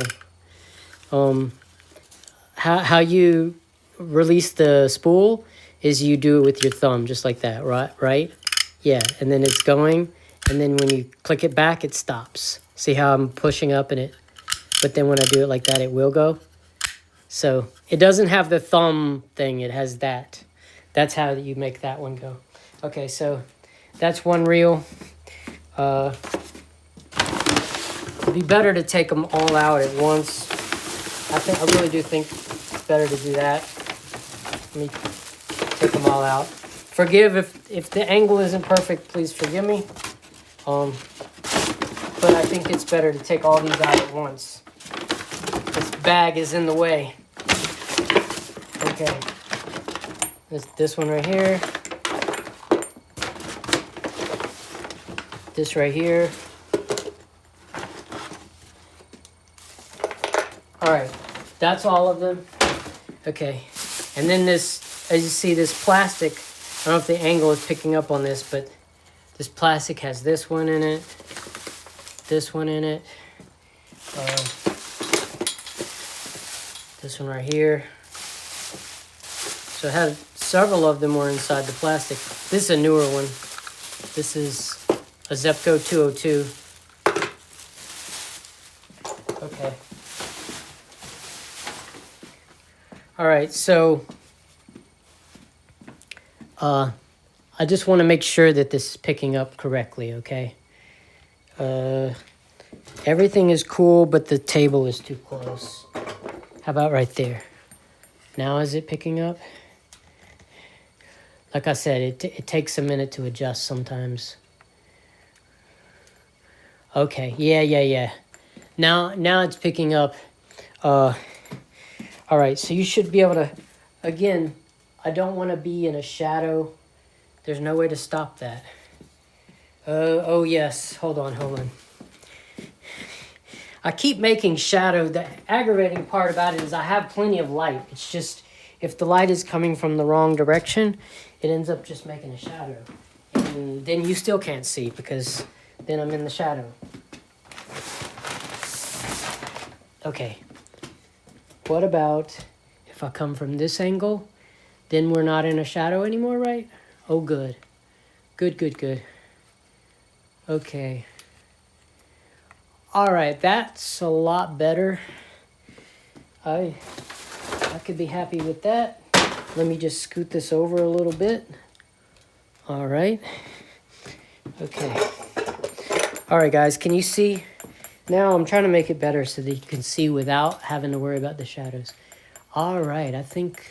How you release the spool is you do it with your thumb, just like that, right? Yeah, and then it's going, and then when you click it back, it stops. See how I'm pushing up in it? But then when I do it like that, it will go. So it doesn't have the thumb thing, it has that. That's how you make that one go. Okay, so that's one reel. It'd be better to take them all out at once. I really do think it's better to do that. Let me take them all out. Forgive if the angle isn't perfect, please forgive me. But I think it's better to take all these out at once. This bag is in the way. Okay. This one right here. This right here. All right, that's all of them. Okay, and then this, as you see, this plastic, I don't know if the angle is picking up on this, but this plastic has this one in it, this one in it, this one right here. So I had several of them were inside the plastic. This is a newer one. This is a Zepco 202. Okay. All right, so I just want to make sure that this is picking up correctly, okay? Everything is cool, but the table is too close. How about right there? Now is it picking up? Like I said, it takes a minute to adjust sometimes. Okay, yeah. Now it's picking up. All right, so you should be able to, again, I don't want to be in a shadow. There's no way to stop that. Oh yes, hold on. I keep making shadow. The aggravating part about it is I have plenty of light. It's just, if the light is coming from the wrong direction, it ends up just making a shadow. And then you still can't see because then I'm in the shadow. Okay. What about if I come from this angle? Then we're not in a shadow anymore, right? Oh, good. Good. Okay. All right, that's a lot better. I could be happy with that. Let me just scoot this over a little bit. All right. Okay. All right, guys, can you see? Now I'm trying to make it better so that you can see without having to worry about the shadows. All right, I think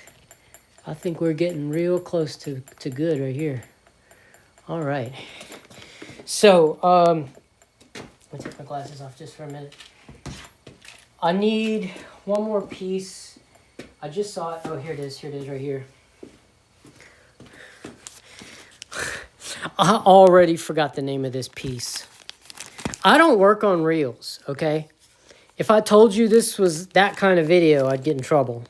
we're getting real close to good right here. All right. So, let me take my glasses off just for a minute. I need one more piece. I just saw it. Oh, here it is right here. I already forgot the name of this piece. I don't work on reels, okay? If I told you this was that kind of video, I'd get in trouble.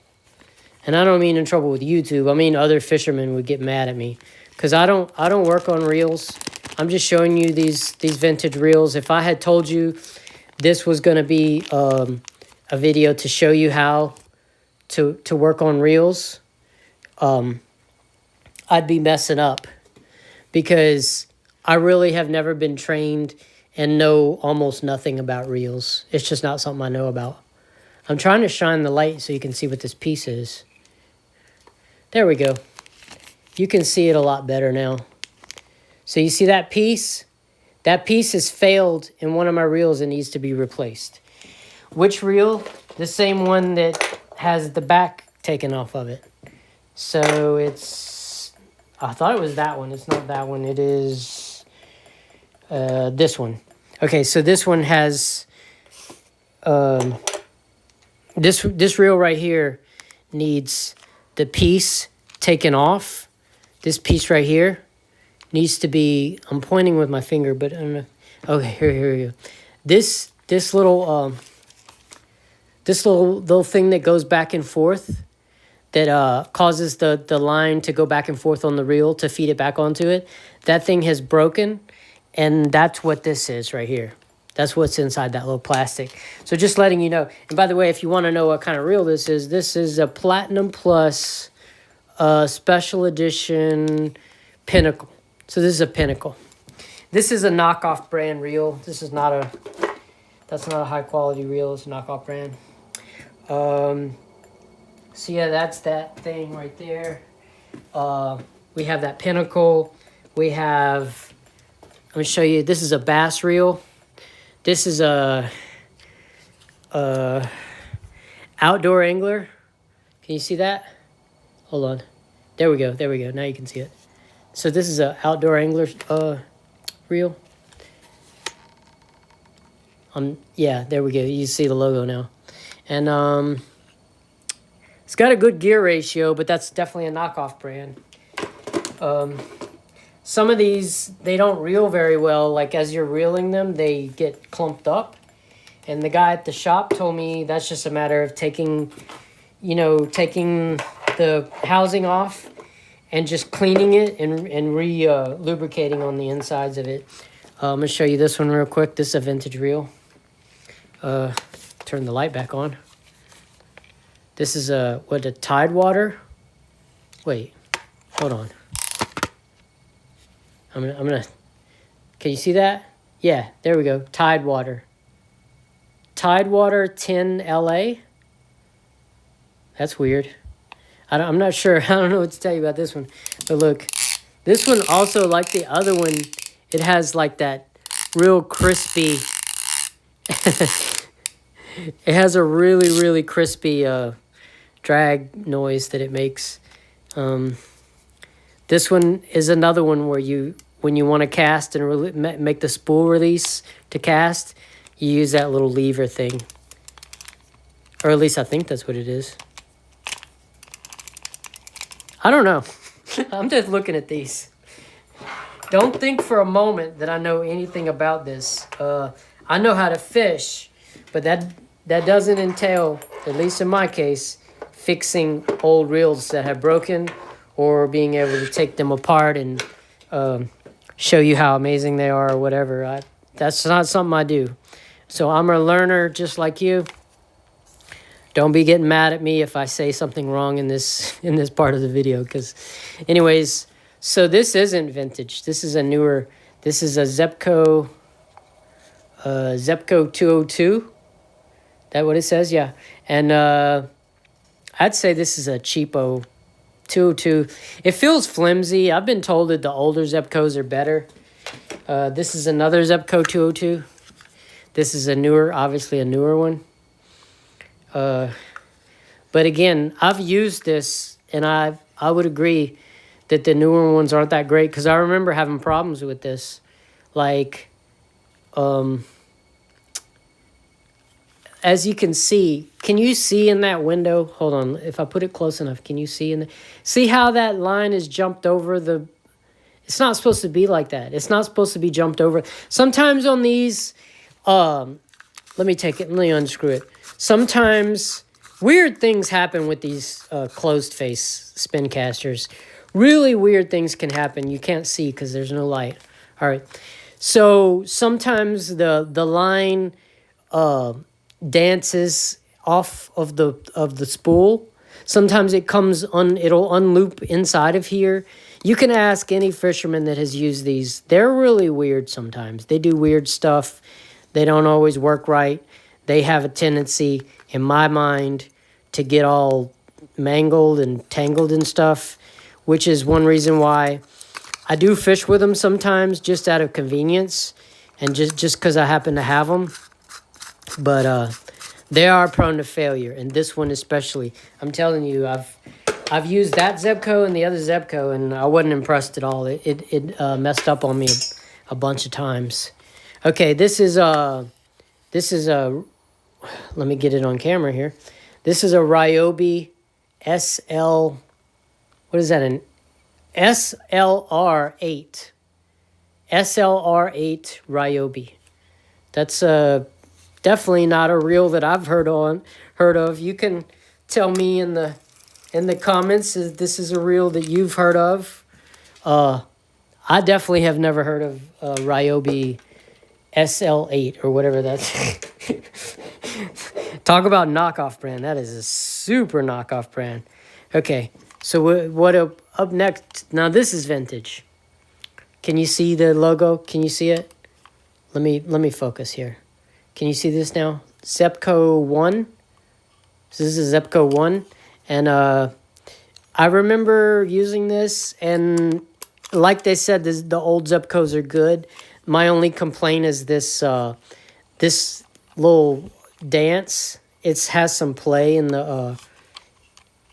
And I don't mean in trouble with YouTube. I mean other fishermen would get mad at me. Because I don't work on reels. I'm just showing you these vintage reels. If I had told you this was going to be a video to show you how to work on reels, I'd be messing up. Because I really have never been trained and know almost nothing about reels. It's just not something I know about. I'm trying to shine the light so you can see what this piece is. There we go. You can see it a lot better now. So you see that piece? That piece has failed in one of my reels and needs to be replaced. Which reel? The same one that has the back taken off of it. So it's, I thought it was that one. It's not that one. It is this one. Okay, so this one has, this reel right here needs the piece taken off. This piece right here needs to be, I'm pointing with my finger, but I don't know. Okay, here we go. This little little thing that goes back and forth, that causes the line to go back and forth on the reel to feed it back onto it. That thing has broken, and that's what this is right here. That's what's inside that little plastic. So just letting you know. And by the way, if you want to know what kind of reel this is a Platinum Plus Special Edition Pinnacle. So this is a Pinnacle. This is a knockoff brand reel. This is not a, that's not a high quality reel. It's a knockoff brand. So yeah, that's that thing right there. We have that Pinnacle. We have, let me show you, this is a bass reel. This is a outdoor angler. Can you see that? Hold on. There we go. There we go. Now you can see it. So this is a outdoor angler reel. Yeah, there we go. You see the logo now. And it's got a good gear ratio, but that's definitely a knockoff brand. Some of these, they don't reel very well. Like as you're reeling them, they get clumped up. And the guy at the shop told me that's just a matter of taking the housing off and just cleaning it and lubricating on the insides of it. I'm going to show you this one real quick. This is a vintage reel. Turn the light back on. This is a Tidewater. Wait, hold on. I'm gonna. Can you see that? Yeah, there we go. Tidewater 10 LA. That's weird. I'm not sure. I don't know what to tell you about this one. But look, this one also, like the other one, it has like that real crispy. It has a really, really crispy drag noise that it makes. This one is another one where when you want to cast and make the spool release to cast, you use that little lever thing. Or at least I think that's what it is. I don't know. I'm just looking at these. Don't think for a moment that I know anything about this. I know how to fish, but that doesn't entail, at least in my case, fixing old reels that have broken or being able to take them apart and show you how amazing they are or whatever. That's not something I do. So I'm a learner just like you. Don't be getting mad at me if I say something wrong in this part of the video. Because anyways, so this isn't vintage. This is a newer, this is a Zebco 202. That what it says? Yeah. And I'd say this is a cheapo 202. It feels flimsy. I've been told that the older Zebcos are better. This is another Zebco 202. This is obviously a newer one. But again, I've used this, and I would agree that the newer ones aren't that great, because I remember having problems with this. Like, as you can you see in that window? Hold on, if I put it close enough, can you see see how that line is jumped over the... It's not supposed to be like that. It's not supposed to be jumped over. Sometimes on these, let me unscrew it. Sometimes weird things happen with these closed face spin casters. Really weird things can happen. You can't see because there's no light. All right. So sometimes the line dances off of the spool. Sometimes it it'll unloop inside of here. You can ask any fisherman that has used these. They're really weird sometimes. They do weird stuff. They don't always work right. They have a tendency, in my mind, to get all mangled and tangled and stuff, which is one reason why I do fish with them sometimes, just out of convenience and just because I happen to have them. But they are prone to failure, and this one especially. I'm telling you, I've used that Zebco and the other Zebco, and I wasn't impressed at all. It messed up on me a bunch of times. Okay, this is let me get it on camera here. This is a Ryobi SL, what is that, an SLR8. SLR8 Ryobi. That's definitely not a reel that I've heard of. You can tell me in the comments if this is a reel that you've heard of. I definitely have never heard of Ryobi SL8 or whatever that's. Talk about knockoff brand. That is a super knockoff brand. Okay, so what up next? Now this is vintage. Can you see the logo? Can you see it? Let me focus here. Can you see this now? Zepco 1. So this is Zepco 1. And I remember using this, and like they said, the old Zepcos are good. My only complaint is this this little dance. It has some play in the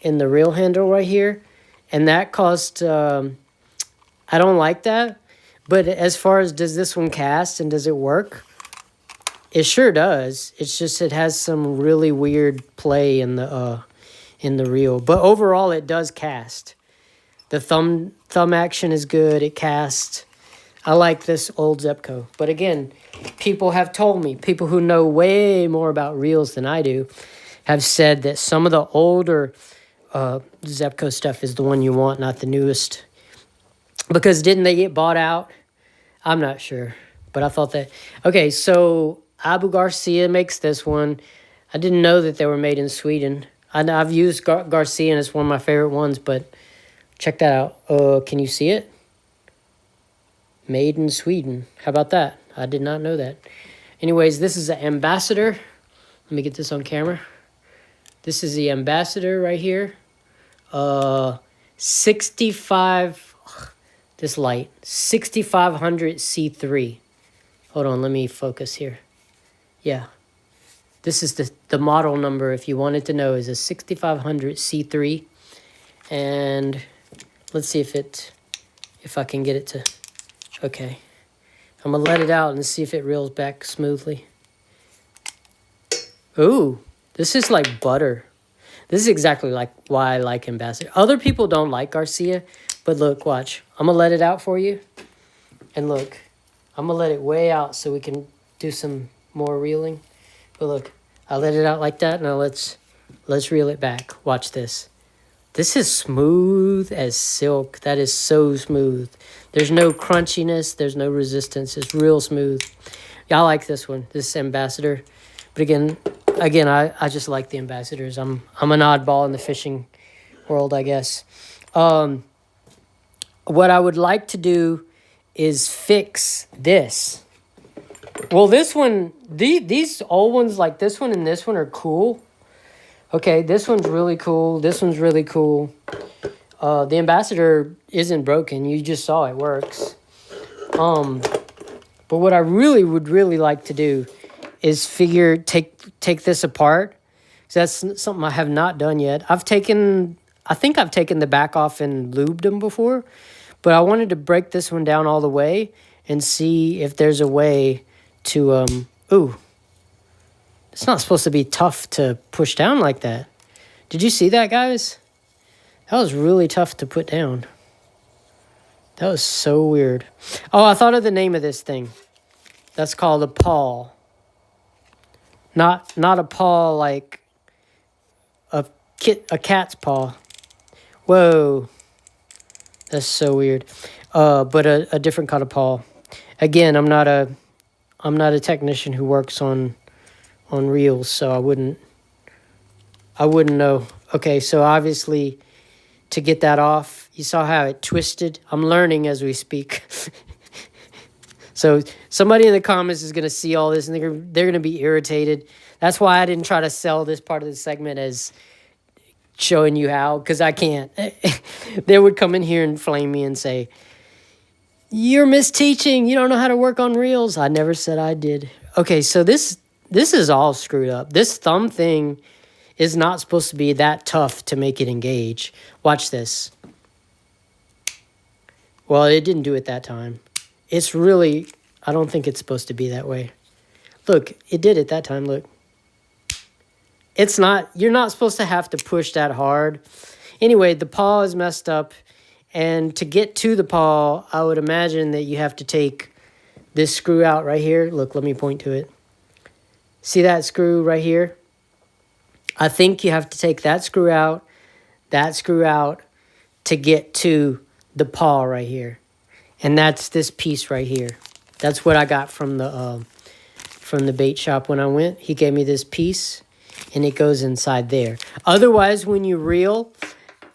reel handle right here, and that caused I don't like that. But as far as does this one cast and does it work, it sure does. It's just it has some really weird play in the reel, but overall it does cast. The thumb action is good. It casts. I like this old Zepco. But again, people have told me, people who know way more about reels than I do, have said that some of the older Zepco stuff is the one you want, not the newest. Because didn't they get bought out? I'm not sure. But I thought that... Okay, so Abu Garcia makes this one. I didn't know that they were made in Sweden. I've used Garcia, and it's one of my favorite ones, but check that out. Can you see it? Made in Sweden. How about that? I did not know that. Anyways, this is the Ambassador. Let me get this on camera. This is the Ambassador right here. 65... This light. 6500 C3. Hold on, let me focus here. Yeah. This is the model number, if you wanted to know, is a 6500 C3. And let's see if I can get it to... Okay. I'm going to let it out and see if it reels back smoothly. Ooh, this is like butter. This is exactly like why I like Ambassador. Other people don't like Garcia, but look, watch. I'm going to let it out for you. And look, I'm going to let it way out so we can do some more reeling. But look, I let it out like that. Now let's reel it back. Watch this. This is smooth as silk. That is so smooth. There's no crunchiness. There's no resistance. It's real smooth. Yeah, I like this one, this Ambassador. But again, I just like the Ambassadors. I'm an oddball in the fishing world, I guess. What I would like to do is fix this. Well, this one, these old ones like this one and this one are cool. Okay, this one's really cool. This one's really cool. The Ambassador isn't broken. You just saw it works. But what I would really like to do is take this apart. That's something I have not done yet. I think I've taken the back off and lubed them before, but I wanted to break this one down all the way and see if there's a way to, ooh, it's not supposed to be tough to push down like that. Did you see that, guys? That was really tough to put down. That was so weird. Oh, I thought of the name of this thing. That's called a paw. Not a paw like a cat's paw. Whoa. That's so weird. But a different kind of paw. Again, I'm not a technician who works on reels, so I wouldn't know. Okay, so obviously to get that off, you saw how it twisted. I'm learning as we speak. So somebody in the comments is going to see all this and they're going to be irritated. That's why I didn't try to sell this part of the segment as showing you how, because I can't. They would come in here and flame me and say, "You're misteaching. You don't know how to work on reels." I never said I did. Okay, so this is all screwed up. This thumb thing is not supposed to be that tough to make it engage. Watch this. Well, it didn't do it that time. It's really, I don't think it's supposed to be that way. Look, it did it that time, look. it's not, you're not supposed to have to push that hard. Anyway, the paw is messed up. And to get to the paw, I would imagine that you have to take this screw out right here. Look, let me point to it. See that screw right here? I think you have to take that screw out to get to the paw right here. And that's this piece right here. That's what I got from the bait shop when I went. He gave me this piece, and it goes inside there. Otherwise, when you reel,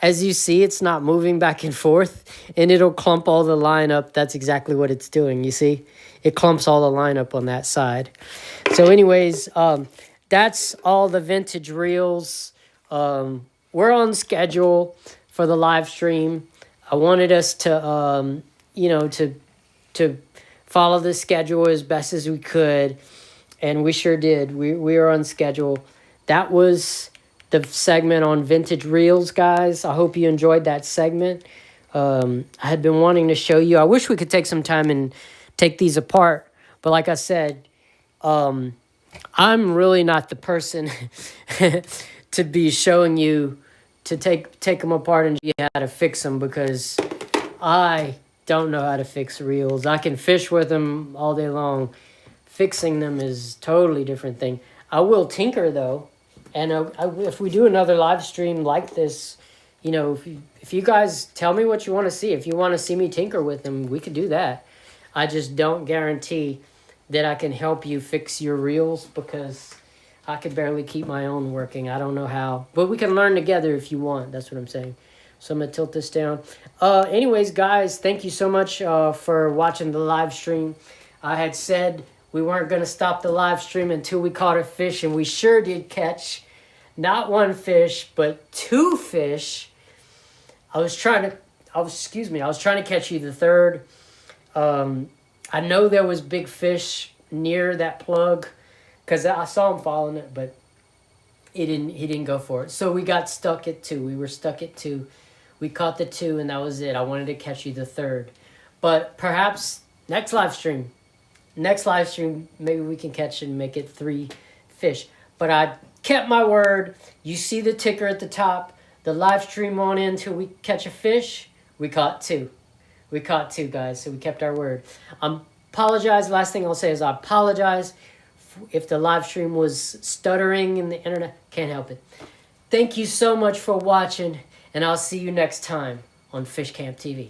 as you see, it's not moving back and forth, and it'll clump all the line up. That's exactly what it's doing, you see? It clumps all the line up on that side. So anyways, that's all the vintage reels. We're on schedule for the live stream. I wanted us to, to follow the schedule as best as we could, and we sure did. We are on schedule. That was the segment on vintage reels, guys. I hope you enjoyed that segment. I had been wanting to show you. I wish we could take some time and take these apart, but like I said, I'm really not the person to be showing you to take them apart and how to fix them, because I don't know how to fix reels. I can fish with them all day long. Fixing them is a totally different thing. I will tinker though, and if we do another live stream like this, if you guys tell me what you want to see, if you want to see me tinker with them, we could do that. I just don't guarantee that I can help you fix your reels, because I could barely keep my own working. I don't know how, but we can learn together if you want. That's what I'm saying. So I'm going to tilt this down. Anyways, guys, thank you so much for watching the live stream. I had said we weren't going to stop the live stream until we caught a fish, and we sure did catch not one fish, but two fish. I was trying to catch you the third. I know there was big fish near that plug, because I saw him following it, but he didn't go for it. So we got stuck at two. We were stuck at two. We caught the two, and that was it. I wanted to catch you the third. But perhaps next live stream, maybe we can catch and make it 3 fish. But I kept my word. You see the ticker at the top. The live stream on in until we catch a fish. We caught 2. We caught 2, guys, so we kept our word. Apologize. Last thing I'll say is I apologize if the live stream was stuttering in the internet. Can't help it. Thank you so much for watching, and I'll see you next time on Fish Camp TV.